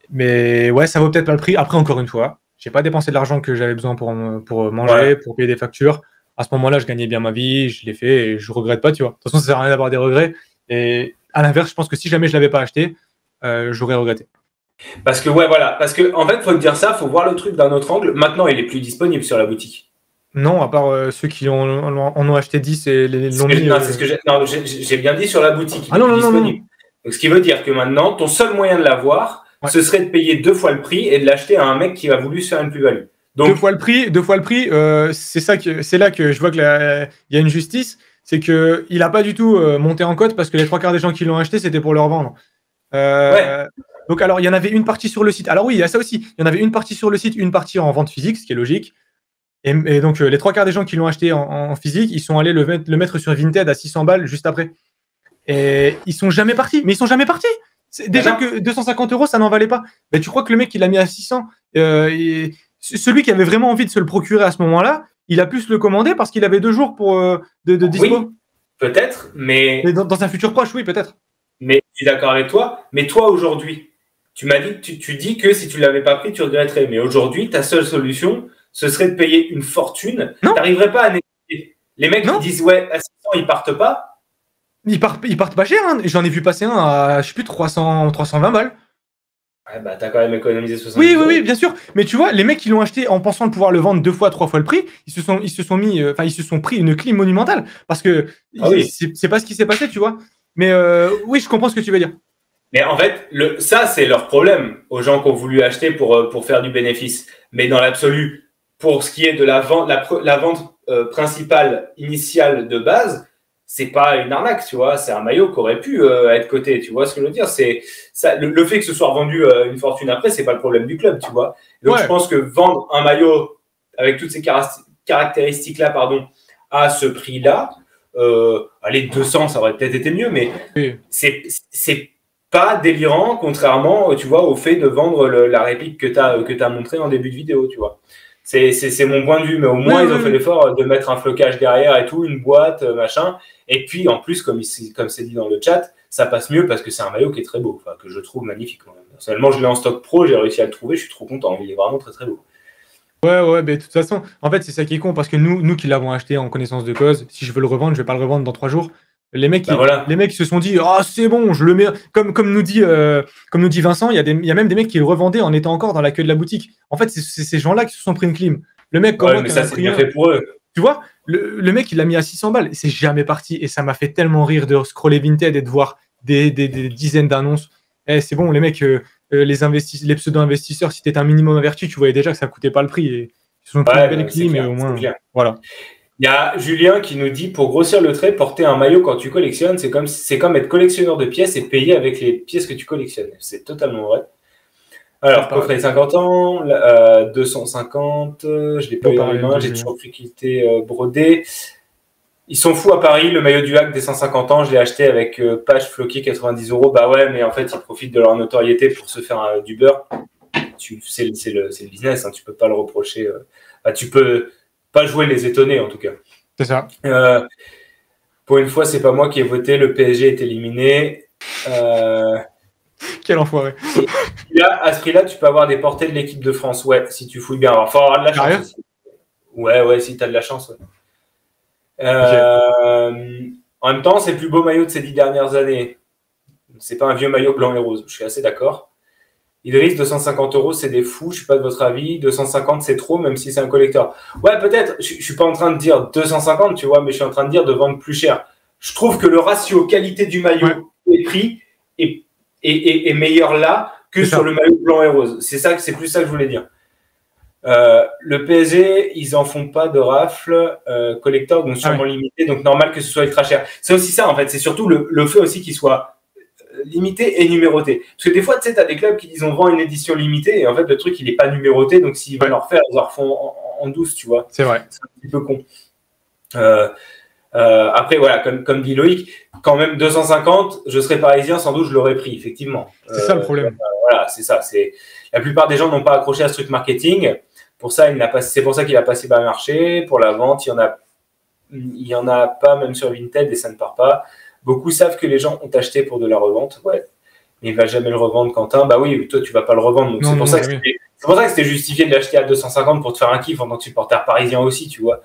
Mais ouais, ça vaut peut-être pas le prix. Après, encore une fois, j'ai pas dépensé de l'argent que j'avais besoin pour manger, pour payer des factures. À ce moment-là, je gagnais bien ma vie, je l'ai fait et je regrette pas, tu vois. De toute façon, ça sert à rien d'avoir des regrets. Et à l'inverse, je pense que si jamais je l'avais pas acheté, j'aurais regretté. Parce que en fait, faut te dire ça, faut voir le truc d'un autre angle. Maintenant, il est plus disponible sur la boutique. Non, à part ceux qui en ont acheté 10 et l'ont mis. C'est ce que j'ai bien dit sur la boutique. Ah non. Donc, ce qui veut dire que maintenant, ton seul moyen de l'avoir, ce serait de payer 2 fois le prix et de l'acheter à un mec qui va voulu se faire une plus-value. Donc, 2 fois le prix, c'est là que je vois qu'il y a une justice, c'est qu'il n'a pas du tout monté en cote parce que les 3/4 des gens qui l'ont acheté, c'était pour le revendre. Donc alors, il y en avait une partie sur le site. Alors oui, il y a ça aussi. Il y en avait une partie sur le site, une partie en vente physique, ce qui est logique. Et donc, les 3 quarts des gens qui l'ont acheté en physique, ils sont allés le mettre sur Vinted à 600 balles juste après. Et ils sont jamais partis. Mais ils sont jamais partis. Déjà que 250 €, ça n'en valait pas. Mais tu crois que le mec, il l'a mis à 600 celui qui avait vraiment envie de se le procurer à ce moment-là, il a pu se le commander parce qu'il avait 2 jours de dispo. Oui, peut-être, mais dans un futur proche, oui, peut-être. Mais je suis d'accord avec toi. Mais toi, aujourd'hui, tu m'as dit, tu dis que si tu ne l'avais pas pris, tu regretterais. Mais aujourd'hui, ta seule solution, ce serait de payer une fortune. Tu n'arriverais pas à négocier. Les mecs qui disent, ouais, à 600, ils partent pas. Ils partent pas cher. Hein. J'en ai vu passer un à, je sais plus, 320 balles. Ouais, bah, t'as quand même économisé 70 €. Oui, bien sûr. Mais tu vois, les mecs qui l'ont acheté en pensant de pouvoir le vendre 2 fois, 3 fois le prix, ils se sont pris une clim monumentale. Parce que c'est pas ce qui s'est passé, tu vois. Mais oui, je comprends ce que tu veux dire. Mais en fait, ça, c'est leur problème aux gens qui ont voulu acheter pour faire du bénéfice. Mais dans l'absolu, pour ce qui est de la vente principale initiale de base, c'est pas une arnaque, tu vois. C'est un maillot qui aurait pu être coté, tu vois ce que je veux dire. C'est ça, le fait que ce soit revendu une fortune après, c'est pas le problème du club, tu vois. Donc je pense que vendre un maillot avec toutes ces caractéristiques-là, pardon, à ce prix-là, allez, 200, ça aurait peut-être été mieux, mais c'est pas délirant, contrairement, tu vois, au fait de vendre la réplique que t'as montré en début de vidéo, tu vois. C'est mon point de vue, mais au moins ils ont fait l'effort de mettre un flocage derrière et tout, une boîte, machin. Et puis en plus, comme c'est dit dans le chat, ça passe mieux parce que c'est un maillot qui est très beau, que je trouve magnifique quand même. Personnellement, je l'ai en stock pro, j'ai réussi à le trouver, je suis trop content, il est vraiment très très beau. Ouais, mais de toute façon, en fait, c'est ça qui est con parce que nous qui l'avons acheté en connaissance de cause, si je veux le revendre, je vais pas le revendre dans 3 jours. Les mecs se sont dit, ah, c'est bon, je le mets. Comme nous dit Vincent, il y a même des mecs qui le revendaient en étant encore dans la queue de la boutique. En fait, c'est ces gens-là qui se sont pris une clim. Le mec, mais ça, c'est bien fait pour eux. Tu vois, le mec, il l'a mis à 600 balles. C'est jamais parti. Et ça m'a fait tellement rire de scroller Vinted et de voir des dizaines d'annonces. C'est bon, les mecs, les pseudo-investisseurs, si tu étais un minimum averti, tu voyais déjà que ça coûtait pas le prix. Et ils se sont pris une belle clim, mais au moins. Voilà. Il y a Julien qui nous dit, pour grossir le trait, porter un maillot quand tu collectionnes, c'est comme être collectionneur de pièces et payer avec les pièces que tu collectionnes. C'est totalement vrai. Alors, coffret 50 ans, 250, je l'ai pas eu dans les mains, j'ai toujours pris qu'il était brodé. Ils sont fous à Paris, le maillot du Hack des 150 ans, je l'ai acheté avec page floquée 90 €. Bah ouais, mais en fait, ils profitent de leur notoriété pour se faire du beurre. C'est le business, hein, tu peux pas le reprocher. Tu peux pas jouer les étonnés, en tout cas. C'est ça. Pour une fois, c'est pas moi qui ai voté, le PSG est éliminé. Quel enfoiré. Là, à ce prix-là, tu peux avoir des portées de l'équipe de France. Ouais, si tu fouilles bien. Alors, faut avoir de la chance aussi. Ouais, si tu as de la chance. Ouais. En même temps, c'est le plus beau maillot de ces 10 dernières années. C'est pas un vieux maillot blanc et rose. Je suis assez d'accord. Idriss, 250 €, c'est des fous. Je suis pas de votre avis. 250, c'est trop, même si c'est un collecteur. Ouais, peut-être. Je suis pas en train de dire 250, tu vois, mais je suis en train de dire de vendre plus cher. Je trouve que le ratio qualité du maillot et prix est meilleur là que sur le maillot blanc et rose. C'est plus ça que je voulais dire. Le PSG, ils en font pas de rafle collector, donc sûrement limité, donc normal que ce soit ultra cher. C'est aussi ça en fait, c'est surtout le fait aussi qu'il soit limité et numéroté. Parce que des fois, tu sais, t'as des clubs qui disent on vend une édition limitée et en fait le truc il est pas numéroté, donc s'ils veulent en refaire, ils en refont en 12, tu vois. C'est vrai. C'est un petit peu con. Après voilà, comme dit Loïc, quand même 250, je serais parisien, sans doute je l'aurais pris, effectivement. C'est ça le problème. Voilà, c'est ça. La plupart des gens n'ont pas accroché à ce truc marketing. C'est pour ça qu'il a pas si bas marché. Pour la vente, il y en a pas même sur Vinted et ça ne part pas. Beaucoup savent que les gens ont acheté pour de la revente. Ouais, mais il va jamais le revendre, Quentin. Bah oui, toi tu vas pas le revendre. Donc c'est pour ça que c'était justifié de l'acheter à 250 pour te faire un kiff en tant que supporter parisien aussi, tu vois.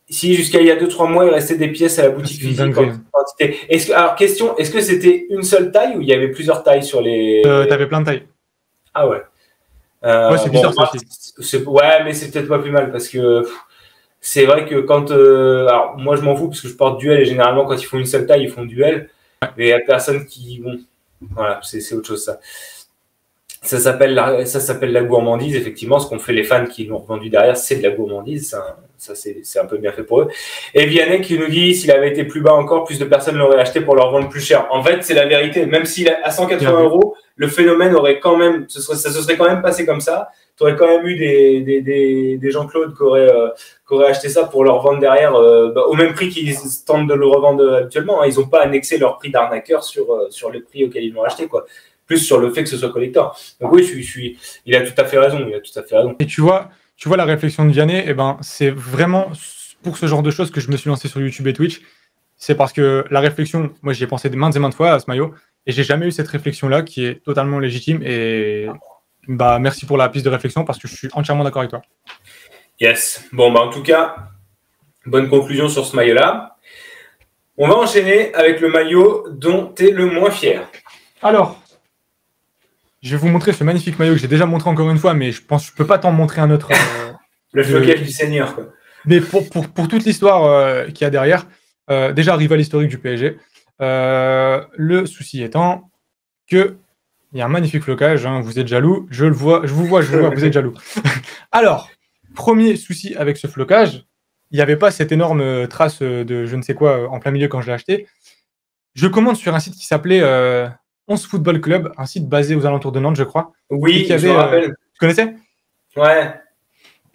Si jusqu'à il y a 2-3 mois il restait des pièces à la boutique physique quantité. Alors question, est-ce que c'était une seule taille ou il y avait plusieurs tailles sur les... T'avais plein de tailles. Ah ouais. C'est bizarre ça aussi. Ouais, mais c'est peut-être pas plus mal parce que c'est vrai que quand... alors moi je m'en fous parce que je porte duel et généralement quand ils font une seule taille ils font duel. Mais il y a personne qui... Bon, voilà, c'est autre chose ça. Ça s'appelle la gourmandise, effectivement. Ce qu'ont fait les fans qui l'ont revendu derrière, c'est de la gourmandise. ça c'est un peu bien fait pour eux. Et Vianney qui nous dit s'il avait été plus bas encore, plus de personnes l'auraient acheté pour leur vendre plus cher. En fait, c'est la vérité. Même s'il est à 180 €, le phénomène aurait quand même, ça se serait quand même passé comme ça. Tu aurais quand même eu des Jean-Claude qui auraient acheté ça pour leur vendre derrière au même prix qu'ils tentent de le revendre habituellement. Hein. Ils n'ont pas annexé leur prix d'arnaqueur sur le prix auquel ils l'ont acheté, quoi. Plus sur le fait que ce soit collector. Donc oui, il a tout à fait raison. Et tu vois la réflexion de Vianney, eh ben, c'est vraiment pour ce genre de choses que je me suis lancé sur YouTube et Twitch. C'est parce que la réflexion, moi j'y ai pensé maintes et maintes fois à ce maillot, et j'ai jamais eu cette réflexion-là qui est totalement légitime. Et bah merci pour la piste de réflexion parce que je suis entièrement d'accord avec toi. Yes. Bon, bah en tout cas, bonne conclusion sur ce maillot-là. On va enchaîner avec le maillot dont tu es le moins fier. Alors, je vais vous montrer ce magnifique maillot que j'ai déjà montré encore une fois, mais je pense que je peux pas t'en montrer un autre. Le flocage du Seigneur, quoi. Mais pour toute l'histoire qu'il y a derrière, déjà rival historique du PSG. Le souci étant que il y a un magnifique flocage. Hein, vous êtes jaloux, je vous vois, vous êtes jaloux. Alors, premier souci avec ce flocage, il n'y avait pas cette énorme trace de je ne sais quoi en plein milieu quand je l'ai acheté. Je commande sur un site qui s'appelait 11 Football Club, un site basé aux alentours de Nantes, je crois. Oui, je me rappelle. Tu connaissais? Ouais.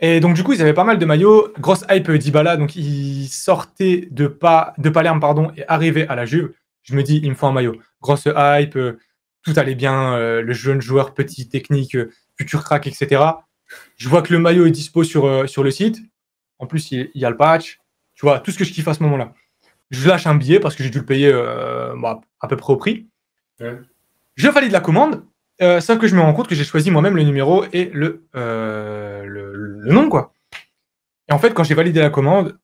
Et donc, du coup, ils avaient pas mal de maillots. Grosse hype Dybala. Donc, il sortait de Palerme, pardon, et arrivait à la Juve. Je me dis, il me faut un maillot. Grosse hype, tout allait bien. Le jeune joueur, petit, technique, futur crack, etc. Je vois que le maillot est dispo sur le site. En plus, il y a le patch. Tu vois, tout ce que je kiffe à ce moment-là. Je lâche un billet parce que j'ai dû le payer à peu près au prix. Ouais. Je valide la commande. Sauf que je me rends compte que j'ai choisi moi-même le numéro et le nom, quoi. Et en fait, quand j'ai validé la commande,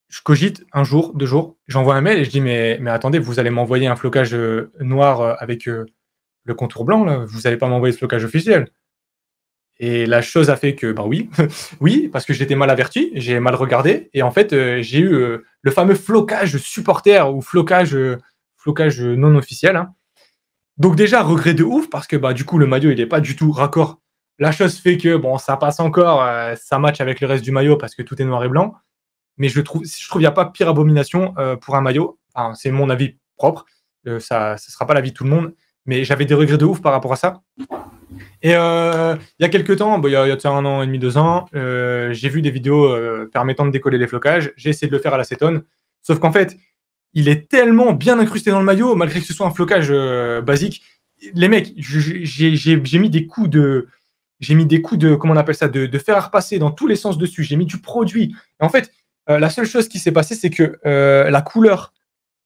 je cogite un jour, 2 jours, j'envoie un mail et je dis mais attendez, vous allez m'envoyer un flocage noir avec le contour blanc, là. Vous n'allez pas m'envoyer ce flocage officiel. Et la chose a fait que, bah oui, oui, parce que j'étais mal averti, j'ai mal regardé, et en fait, j'ai eu le fameux flocage supporter ou flocage non officiel, hein. Donc déjà, regret de ouf, parce que bah, du coup, le maillot, il n'est pas du tout raccord. La chose fait que, bon, ça passe encore, ça match avec le reste du maillot, parce que tout est noir et blanc. Mais je trouve qu'il n'y a pas pire abomination pour un maillot. Enfin, c'est mon avis propre. Ça ne sera pas l'avis de tout le monde. Mais j'avais des regrets de ouf par rapport à ça. Et il y a quelques temps, il y a 1 an et demi, 2 ans, j'ai vu des vidéos permettant de décoller les flocages. J'ai essayé de le faire à l'acétone. Sauf qu'en fait, il est tellement bien incrusté dans le maillot, malgré que ce soit un flocage basique. Les mecs, j'ai mis des coups de, comment on appelle ça, de fer à repasser dans tous les sens dessus. J'ai mis du produit. Et en fait, la seule chose qui s'est passée, c'est que la couleur.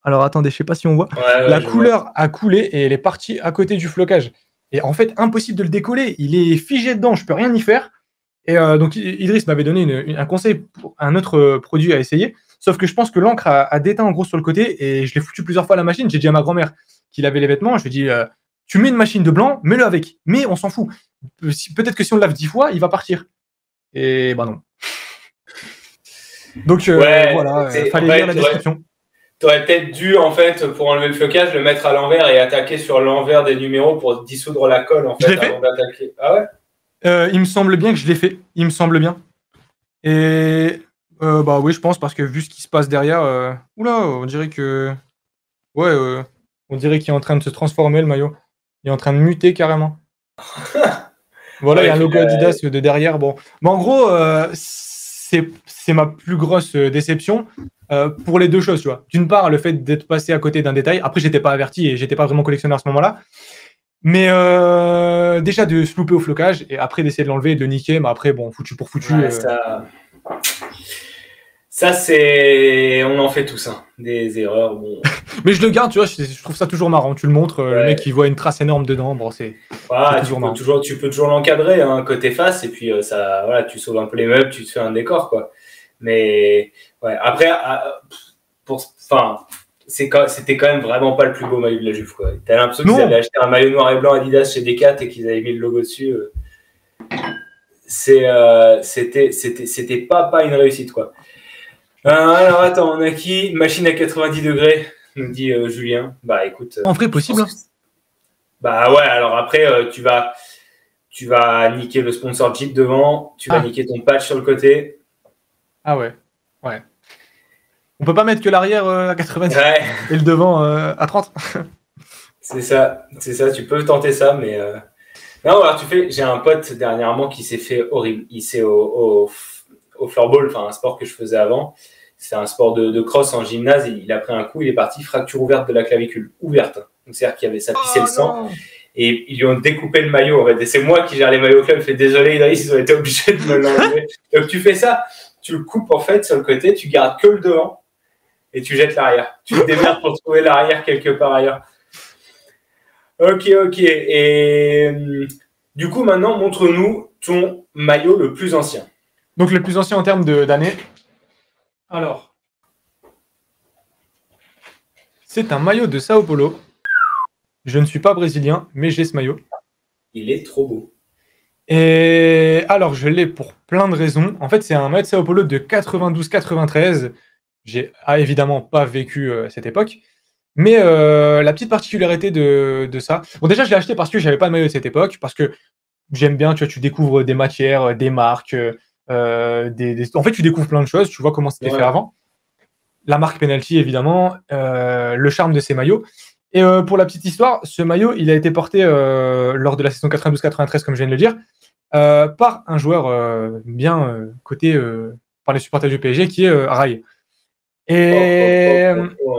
Alors attendez, je sais pas si on voit. Ouais, la couleur a coulé et elle est partie à côté du flocage. Et en fait, impossible de le décoller. Il est figé dedans, je peux rien y faire. Et donc Idriss m'avait donné un conseil pour un autre produit à essayer. Sauf que je pense que l'encre a déteint en gros sur le côté et je l'ai foutu plusieurs fois à la machine. J'ai dit à ma grand-mère qui lavait les vêtements, je lui ai dit tu mets une machine de blanc, mets-le avec. Mais on s'en fout. Peut-être que si on le lave 10 fois, il va partir. Et bah non. Donc voilà, fallait lire la description. Tu aurais peut-être dû, en fait, pour enlever le flocage, le mettre à l'envers et attaquer sur l'envers des numéros pour dissoudre la colle, en fait, avant d'attaquer. Ah ouais? Il me semble bien que je l'ai fait. Il me semble bien. Et bah oui, je pense, parce que vu ce qui se passe derrière, oula, on dirait que. Ouais, on dirait qu'il est en train de se transformer, le maillot. Il est en train de muter carrément. Voilà, il y a un logo Adidas de derrière. Bon. Mais en gros, c'est ma plus grosse déception pour les deux choses, tu vois. D'une part, le fait d'être passé à côté d'un détail. Après, j'étais pas averti et j'étais pas vraiment collectionneur à ce moment-là. Mais déjà de se louper au flocage et après d'essayer de l'enlever et de niquer. Mais après, bon, foutu pour foutu. Ouais, ça c'est. On en fait tous, hein. Des erreurs. Bon. Mais je le garde, tu vois, je trouve ça toujours marrant. Tu le montres, le mec, il voit une trace énorme dedans. Bon, c'est toujours marrant. Tu peux toujours l'encadrer, hein, côté face, et puis ça, voilà, tu sauves un peu les meubles, tu te fais un décor, quoi. Mais ouais, après, c'était quand même vraiment pas le plus beau maillot de la Juve, quoi. T'as l'impression qu'ils avaient acheté un maillot noir et blanc Adidas chez Decat et qu'ils avaient mis le logo dessus. C'était pas une réussite, quoi. Alors attends, on a qui? Machine à 90 degrés, nous dit Julien. Bah écoute. En vrai, possible. Bah ouais, alors après, tu vas niquer le sponsor Jeep devant, tu vas niquer ton patch sur le côté. Ah ouais. Ouais. On peut pas mettre que l'arrière à 90 Ouais. et le devant à 30. C'est ça, tu peux tenter ça, mais non, alors j'ai un pote dernièrement qui s'est fait horrible. Il s'est au floorball, enfin un sport que je faisais avant. C'est un sport de cross en gymnase. Il a pris un coup, il est parti, fracture ouverte de la clavicule, ouverte. Donc c'est-à-dire qu'il y avait ça pissait le sang. Non. Et ils lui ont découpé le maillot, en fait. Et c'est moi qui gère les maillots au club. Je fais désolé, ils ont été obligés de me l'enlever. Donc tu fais ça, tu le coupes en fait sur le côté, tu gardes que le devant et tu jettes l'arrière. Tu te démerdes pour trouver l'arrière quelque part ailleurs. Ok. Et du coup, maintenant, montre-nous ton maillot le plus ancien. Donc le plus ancien en termes d'années. Alors, c'est un maillot de Sao Paulo. Je ne suis pas brésilien, mais j'ai ce maillot. Il est trop beau. Et alors, je l'ai pour plein de raisons. En fait, c'est un maillot de Sao Paulo de 92-93. J'ai évidemment pas vécu cette époque. Mais la petite particularité de ça... Bon, déjà, je l'ai acheté parce que j'avais pas de maillot de cette époque, parce que j'aime bien, tu vois, tu découvres des matières, des marques, en fait, tu découvres plein de choses, tu vois comment c'était fait avant. La marque Penalty, évidemment, le charme de ces maillots. Et pour la petite histoire, ce maillot, il a été porté lors de la saison 92-93, comme je viens de le dire, par un joueur bien coté par les supporters du PSG, qui est Rai. Et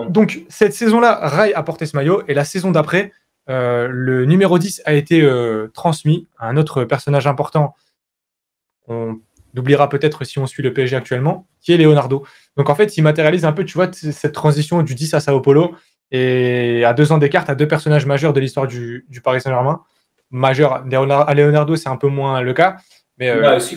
donc, cette saison-là, Rai a porté ce maillot, et la saison d'après, le numéro 10 a été transmis à un autre personnage important, on oubliera peut-être si on suit le PSG actuellement, qui est Leonardo. Donc en fait, il matérialise un peu, tu vois, cette transition du 10 à Sao Paulo, et à 2 ans d'écart, à 2 personnages majeurs de l'histoire du Paris Saint-Germain. Majeur à Leonardo, c'est un peu moins le cas, mais aussi,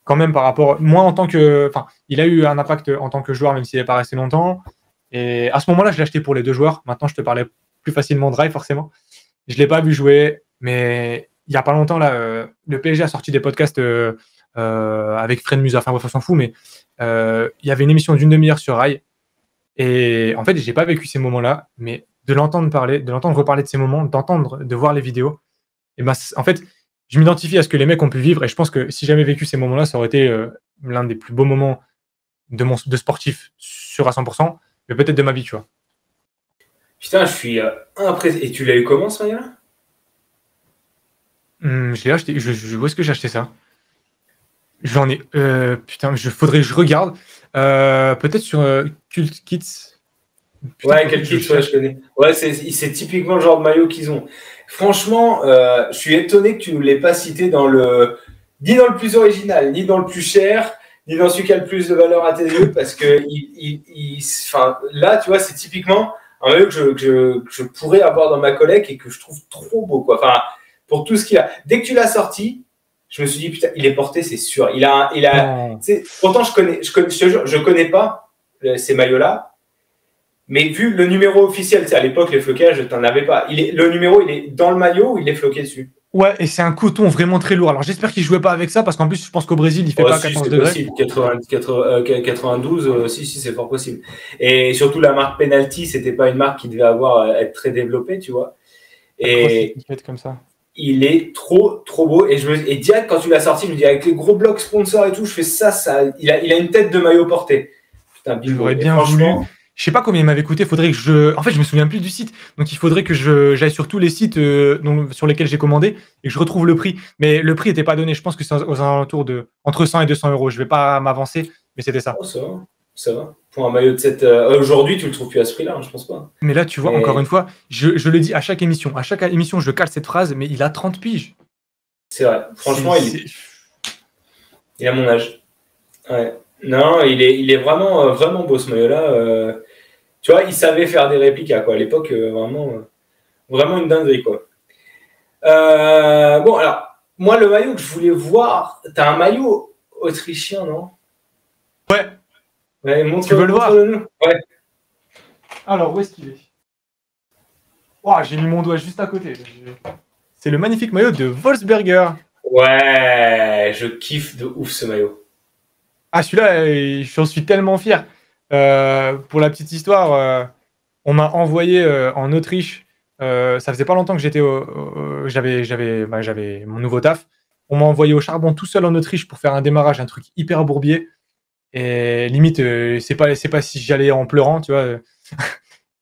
quand même par rapport, moi en tant que, enfin, il a eu un impact en tant que joueur, même s'il n'est pas resté longtemps. Et à ce moment-là, je l'ai acheté pour les 2 joueurs. Maintenant, je te parlais plus facilement de Rai, forcément. Je l'ai pas vu jouer, mais il y a pas longtemps là, le PSG a sorti des podcasts avec Fred Musa. Enfin bref, on s'en fout, mais il y avait une émission d'une demi-heure sur Rai. Et en fait, j'ai pas vécu ces moments-là, mais de l'entendre parler, de l'entendre reparler de ces moments, de voir les vidéos, et ben, en fait, je m'identifie à ce que les mecs ont pu vivre, et je pense que si j'avais vécu ces moments-là, ça aurait été l'un des plus beaux moments de sportif sûr à 100%, mais peut-être de ma vie, tu vois. Putain, je suis impressionné. Et tu l'as eu comment, ce maillot-là? Je l'ai acheté. Où est-ce que j'ai acheté ça? J'en ai. Putain, faudrait que je regarde. Peut-être sur Cult Kits. Putain, ouais, Cult Kits, ouais, je connais. Ouais, c'est typiquement le genre de maillot qu'ils ont. Franchement, je suis étonné que tu ne l'aies pas cité ni dans le plus original, ni dans le plus cher, ni dans celui qui a le plus de valeur à tes yeux, parce que là, tu vois, c'est typiquement un maillot que je pourrais avoir dans ma collecte et que je trouve trop beau, quoi. Enfin, pour tout ce qu'il a. Dès que tu l'as sorti, je me suis dit, putain, il est porté, c'est sûr. Pourtant, je connais pas ces maillots-là, mais vu le numéro officiel, à l'époque, les flocages, t'en avais pas. Le numéro, il est dans le maillot ou il est floqué dessus? Ouais, et c'est un coton vraiment très lourd. Alors j'espère qu'il jouait pas avec ça, parce qu'en plus, je pense qu'au Brésil, il fait pas 14 degrés. Possible. 92, si, c'est fort possible. Et surtout, la marque Penalty, c'était pas une marque qui devait être très développée, tu vois. Et comme ça. Il est trop beau. Et direct, quand tu l'as sorti, je me dis, avec les gros blocs sponsors et tout, je fais ça. Il a une tête de maillot porté. Putain, j'aurais bien voulu. Je sais pas combien il m'avait coûté. Faudrait que en fait, je me souviens plus du site. Donc, il faudrait que j'aille sur tous les sites sur lesquels j'ai commandé et que je retrouve le prix. Mais le prix n'était pas donné. Je pense que c'est aux alentours de entre 100 et 200 euros. Je vais pas m'avancer, mais c'était ça. Oh, ça va. Pour un maillot de cette. Aujourd'hui, tu le trouves plus à ce prix-là, je pense pas. Mais là, tu vois, encore une fois, je le dis à chaque émission. À chaque émission, je cale cette phrase, mais il a 30 piges. C'est vrai. Franchement, il a mon âge. Ouais. Non, il est vraiment, vraiment beau ce maillot-là. Tu vois, il savait faire des réplicas, quoi. À l'époque, vraiment une dinguerie, quoi. Bon, alors, moi, le maillot que je voulais voir, t'as un maillot autrichien, non? Ouais. Tu veux le voir? Ouais. Alors, où est-ce qu'il est? Oh, j'ai mis mon doigt juste à côté. C'est le magnifique maillot de Wolfsberger. Ouais, je kiffe de ouf ce maillot. Ah, celui-là, j'en suis tellement fier. Pour la petite histoire, on m'a envoyé en Autriche. Ça faisait pas longtemps que j'avais mon nouveau taf. On m'a envoyé au charbon tout seul en Autriche pour faire un démarrage, un truc hyper bourbier. Et limite, c'est pas si j'y allais en pleurant, tu vois.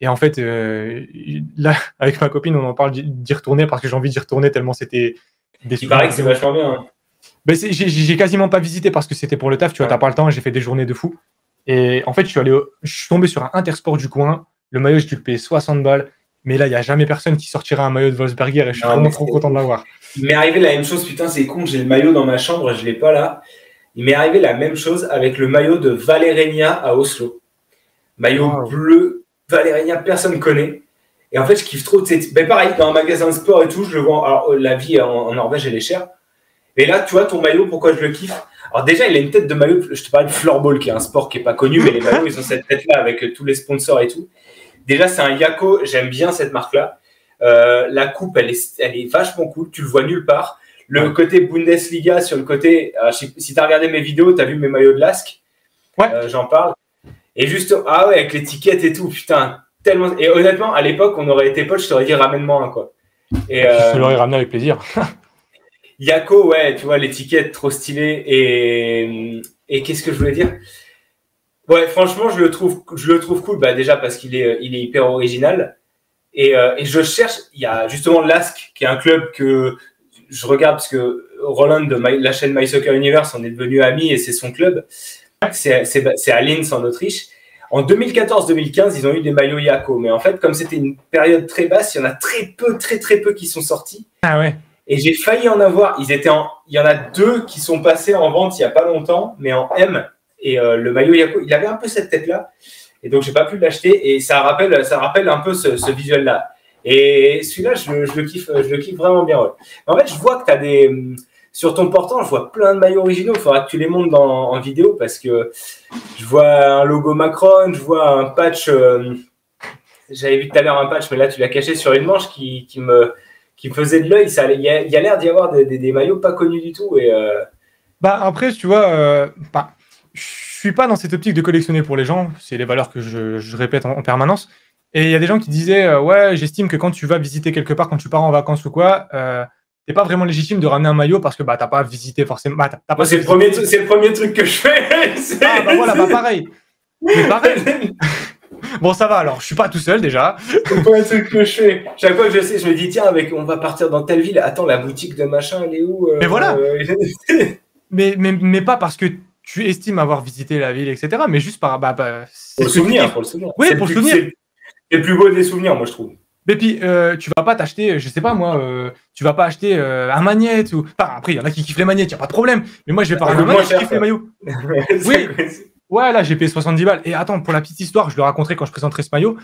Et en fait, là, avec ma copine, on en parle d'y retourner parce que j'ai envie d'y retourner tellement c'était des Il paraît que c'est souvenirs. vachement bien. Hein. Ben, j'ai quasiment pas visité parce que c'était pour le taf, tu vois, t'as pas le temps, j'ai fait des journées de fou. Et en fait, je suis tombé sur un Intersport du coin. Le maillot, j'ai dû le payer 60 balles. Mais là, il n'y a jamais personne qui sortira un maillot de Wolfsberger et je suis vraiment trop content de l'avoir. Il m'est arrivé la même chose, putain, c'est con, j'ai le maillot dans ma chambre, je l'ai pas là. Il m'est arrivé la même chose avec le maillot de Valerenja à Oslo. Maillot bleu, Valerenja, personne ne connaît. Et en fait, je kiffe trop. Ben pareil, dans un magasin de sport et tout, je le vois. Alors, la vie en Norvège, elle est chère. Mais là, tu vois, ton maillot, pourquoi je le kiffe? Alors déjà, il a une tête de maillot. Je te parlais de floorball, qui est un sport qui n'est pas connu, mais les maillots, ils ont cette tête-là avec tous les sponsors et tout. Déjà, c'est un Yako. J'aime bien cette marque-là. La coupe, elle est vachement cool. Tu le vois nulle part. Le côté Bundesliga sur le côté. Si tu as regardé mes vidéos, tu as vu mes maillots de LASK. Ouais. J'en parle. Et juste, ah ouais, avec l'étiquette et tout, putain, tellement. Et honnêtement, à l'époque, on aurait été potes, je t'aurais dit ramène-moi un, quoi. Et je te l'aurais ramené avec plaisir. Yako, ouais, tu vois, l'étiquette trop stylée. Et qu'est-ce que je voulais dire? Ouais, franchement, je le trouve cool, bah, déjà parce qu'il est hyper original. Et je cherche, il y a justement LASK, qui est un club que je regarde parce que Roland de la chaîne My Soccer Universe, on est devenu amis et c'est son club. C'est à Linz en Autriche. En 2014-2015, ils ont eu des maillots Yako. Mais en fait, comme c'était une période très basse, il y en a très peu qui sont sortis. Ah ouais. Et j'ai failli en avoir. Il y en a 2 qui sont passés en vente il n'y a pas longtemps, mais en M. Et le maillot Yako, il avait un peu cette tête-là. Et donc, j'ai pas pu l'acheter. Et ça rappelle un peu ce visuel-là. Et celui-là, je le kiffe vraiment bien. Ouais. En fait, je vois que tu as des... Sur ton portant, je vois plein de maillots originaux. Il faudra que tu les montes en vidéo parce que je vois un logo Macron, je vois un patch. J'avais vu tout à l'heure un patch, mais là, tu l'as caché sur une manche qui me faisait de l'œil. Il y a l'air d'y avoir des maillots pas connus du tout. Et Bah, après, tu vois, je suis pas dans cette optique de collectionner pour les gens. C'est les valeurs que je répète en permanence. Et il y a des gens qui disaient ouais, j'estime que quand tu vas visiter quelque part, quand tu pars en vacances ou quoi, t'es pas vraiment légitime de ramener un maillot parce que bah t'as pas visité forcément. Bah, t'as pas c'est le premier truc que je fais. Ah bah voilà, bah pareil. Mais pareil. Bon, ça va alors, je suis pas tout seul déjà. C'est le premier truc que je fais. Chaque fois que je me dis tiens, on va partir dans telle ville. Attends, la boutique de machin, elle est où Mais voilà. mais pas parce que tu estimes avoir visité la ville, etc. Mais juste par pour le souvenir. Oui, pour le souvenir. C'est le plus beau des souvenirs, moi je trouve. Mais puis, tu vas pas t'acheter, je sais pas moi, tu vas pas acheter un magnète ou. Enfin, après, il y en a qui kiffent les magnettes, y a pas de problème. Mais moi, je vais pas ramener un magnète, je kiffe les maillots. Oui. Ouais, là, j'ai payé 70 balles. Et attends, pour la petite histoire, je le raconterai quand je présenterai ce maillot.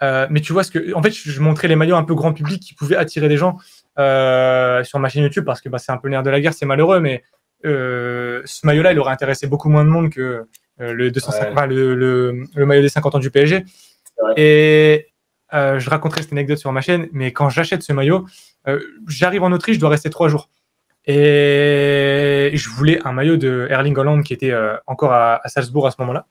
Mais tu vois, en fait, je montrais les maillots un peu grand public qui pouvaient attirer des gens sur ma chaîne YouTube parce que c'est un peu le nerf de la guerre, c'est malheureux, mais ce maillot-là, il aurait intéressé beaucoup moins de monde que le maillot des 50 ans du PSG. Et je raconterai cette anecdote sur ma chaîne, mais quand j'achète ce maillot, j'arrive en Autriche, je dois rester 3 jours. Et je voulais un maillot de Erling Haaland qui était encore à Salzbourg à ce moment-là.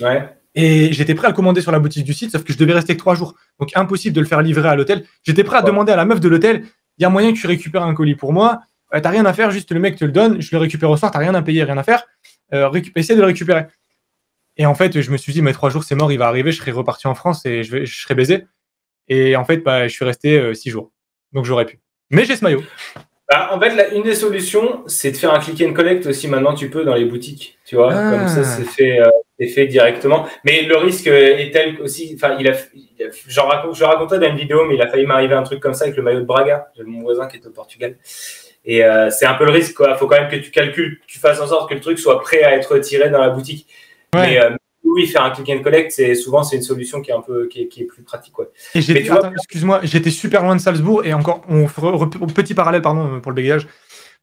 Ouais. Et j'étais prêt à le commander sur la boutique du site, sauf que je devais rester que 3 jours. Donc impossible de le faire livrer à l'hôtel. J'étais prêt à demander à la meuf de l'hôtel, il y a moyen que tu récupères un colis pour moi, t'as rien à faire, juste le mec te le donne, je le récupère au soir, t'as rien à payer, rien à faire, essaie de le récupérer. Et en fait, je me suis dit, mais 3 jours, c'est mort, il va arriver, je serai reparti en France et je serai baisé. Et en fait, je suis resté 6 jours. Donc j'aurais pu. Mais j'ai ce maillot. En fait, une des solutions, c'est de faire un click and collect aussi. Maintenant, tu peux dans les boutiques, tu vois. Comme ça, c'est fait directement. Mais le risque est tel aussi. Enfin, je racontais dans une vidéo, mais il a failli m'arriver un truc comme ça avec le maillot de Braga. J'ai mon voisin qui est au Portugal. Et c'est un peu le risque, quoi. Faut quand même que tu calcules, que tu fasses en sorte que le truc soit prêt à être tiré dans la boutique. Ouais. Mais oui, faire un click and collect, c'est une solution qui est plus pratique, quoi. Et excuse-moi, j'étais super loin de Salzbourg et encore, petit parallèle, pardon, pour le bégayage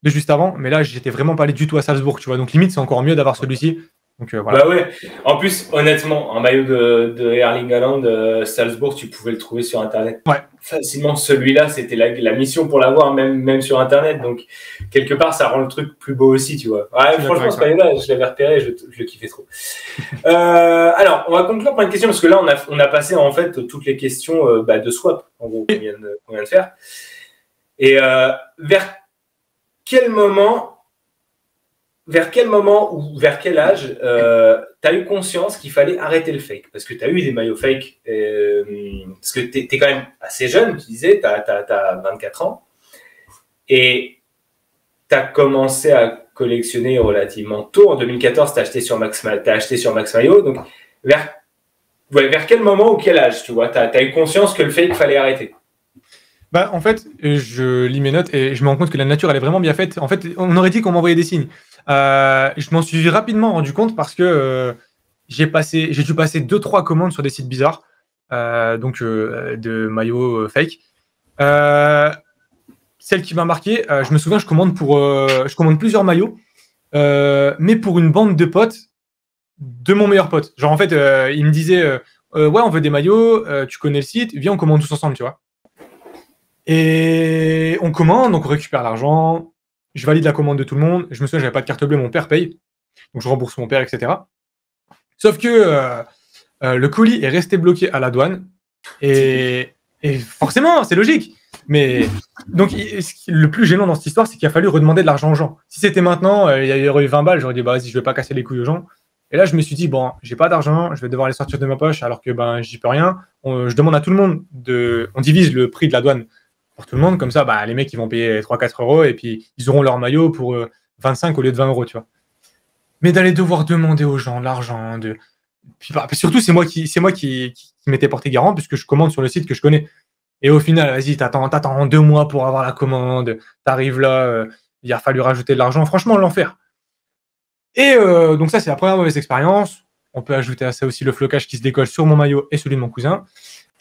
de juste avant, mais là, j'étais vraiment pas allé du tout à Salzbourg, tu vois. Donc limite, c'est encore mieux d'avoir celui-ci. Donc voilà. Bah ouais. En plus, honnêtement, un maillot de Erling Haaland Salzbourg, tu pouvais le trouver sur Internet. Ouais. Facilement. Celui-là, c'était la mission pour l'avoir, même sur Internet. Donc, quelque part, ça rend le truc plus beau aussi, tu vois. Ouais, franchement, ce maillot-là, je l'avais repéré, je le kiffais trop. Alors, on va conclure par une question, parce que là, on a passé, en fait, toutes les questions de swap, en gros, qu'on vient de faire. Et vers quel moment vers quel moment ou vers quel âge tu as eu conscience qu'il fallait arrêter le fake? Parce que tu as eu des maillots fake, parce que tu es quand même assez jeune, tu disais, tu as 24 ans, et tu as commencé à collectionner relativement tôt. En 2014, tu as acheté sur Max Maillot. Donc, vers quel moment ou quel âge, tu vois, tu as eu conscience que le fake, il fallait arrêter? Bah, en fait, je lis mes notes et je me rends compte que la nature, elle est vraiment bien faite. En fait, on aurait dit qu'on m'envoyait des signes. Je m'en suis rapidement rendu compte parce que j'ai dû passer 2-3 commandes sur des sites bizarres, de maillots fake. Celle qui m'a marqué, je me souviens, je commande plusieurs maillots, mais pour une bande de potes de mon meilleur pote. Genre, en fait, il me disait ouais, on veut des maillots, tu connais le site, viens, on commande tous ensemble, tu vois. Et on commande, donc on récupère l'argent, je valide la commande de tout le monde. Je me souviens, j'avais pas de carte bleue, mon père paye, donc je rembourse mon père, etc. Sauf que le colis est resté bloqué à la douane, et forcément, c'est logique. Mais donc, le plus gênant dans cette histoire, c'est qu'il a fallu redemander de l'argent aux gens. Si c'était maintenant, il y aurait eu 20 balles, j'aurais dit, bah vas-y, je vais pas casser les couilles aux gens. Et là, je me suis dit, bon, j'ai pas d'argent, je vais devoir les sortir de ma poche, alors que ben, j'y peux rien. Je demande à tout le monde on divise le prix de la douane pour tout le monde, comme ça, bah, les mecs, ils vont payer 3-4 euros, et puis ils auront leur maillot pour 25 au lieu de 20 euros, tu vois. Mais d'aller devoir demander aux gens de l'argent, puis, bah, surtout, c'est moi qui m'étais porté garant, puisque je commande sur le site que je connais. Et au final, vas-y, t'attends 2 mois pour avoir la commande, t'arrives là, il a fallu rajouter de l'argent. Franchement, l'enfer. Et donc ça, c'est la première mauvaise expérience. On peut ajouter à ça aussi le flocage qui se décolle sur mon maillot et celui de mon cousin.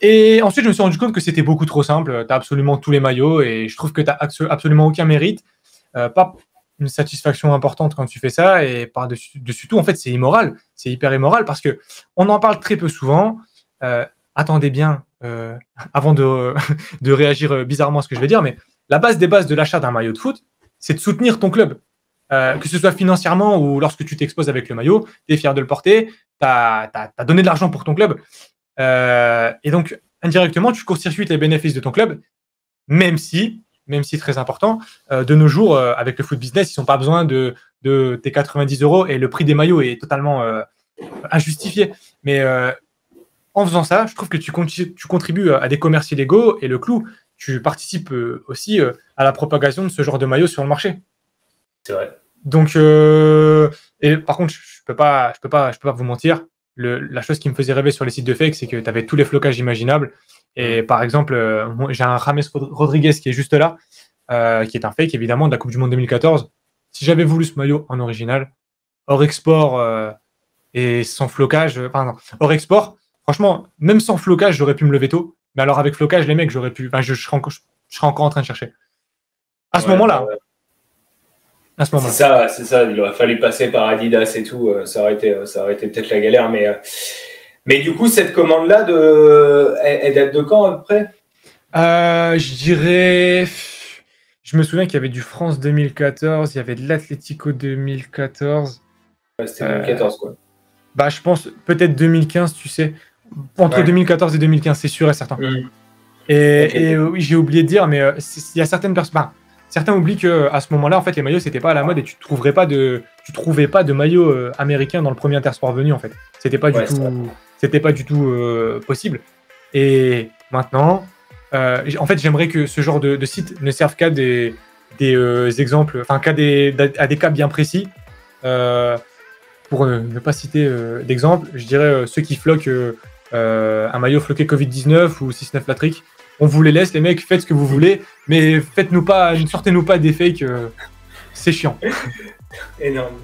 Et ensuite, je me suis rendu compte que c'était beaucoup trop simple. T'as absolument tous les maillots et je trouve que t'as absolument aucun mérite. Pas une satisfaction importante quand tu fais ça. Et par-dessus tout, en fait, c'est immoral. C'est hyper immoral parce que on en parle très peu souvent. Attendez bien avant de réagir bizarrement à ce que je vais dire, mais la base des bases de l'achat d'un maillot de foot, c'est de soutenir ton club. Que ce soit financièrement ou lorsque tu t'exposes avec le maillot, tu es fier de le porter, tu as donné de l'argent pour ton club. Et donc, indirectement, tu court-circuites les bénéfices de ton club, même si très important, de nos jours, avec le foot business, ils n'ont pas besoin de tes 90 euros et le prix des maillots est totalement injustifié. Mais en faisant ça, je trouve que tu contribues à des commerces illégaux et le clou, tu participes aussi à la propagation de ce genre de maillot sur le marché. C'est vrai. Donc, et par contre, je peux pas vous mentir. La chose qui me faisait rêver sur les sites de fake, c'est que tu avais tous les flocages imaginables. Et par exemple, moi, j'ai un James Rodriguez qui est juste là, qui est un fake évidemment de la Coupe du Monde 2014. Si j'avais voulu ce maillot en original, hors export et sans flocage, hors export, franchement, même sans flocage, j'aurais pu me lever tôt. Mais alors avec flocage, les mecs, j'aurais pu. Enfin, je serais encore en train de chercher. À ce moment-là. Ouais. C'est ça, il aurait fallu passer par Adidas et tout, ça aurait été peut-être la galère, mais du coup, cette commande-là, elle date de quand à peu près? Je dirais, je me souviens qu'il y avait du France 2014, il y avait de l'Atlético 2014. Ouais, c'était 2014, quoi. Bah, je pense peut-être 2015, tu sais, entre 2014 et 2015, c'est sûr et certain. Et oui, j'ai oublié de dire, mais il y a certaines personnes. Certains oublient qu'à ce moment-là, en fait, les maillots, c'était pas à la mode et tu trouvais pas de maillot américain dans le premier Intersport venu, en fait. C'était pas du tout possible. Et maintenant, en fait, j'aimerais que ce genre de site ne serve qu'à des exemples, enfin, à des cas bien précis. Pour ne pas citer d'exemple, je dirais ceux qui floquent un maillot floqué Covid-19 ou 6-9 Latrick. On vous les laisse, les mecs, faites ce que vous voulez, mais sortez-nous pas des fakes, c'est chiant. Énorme.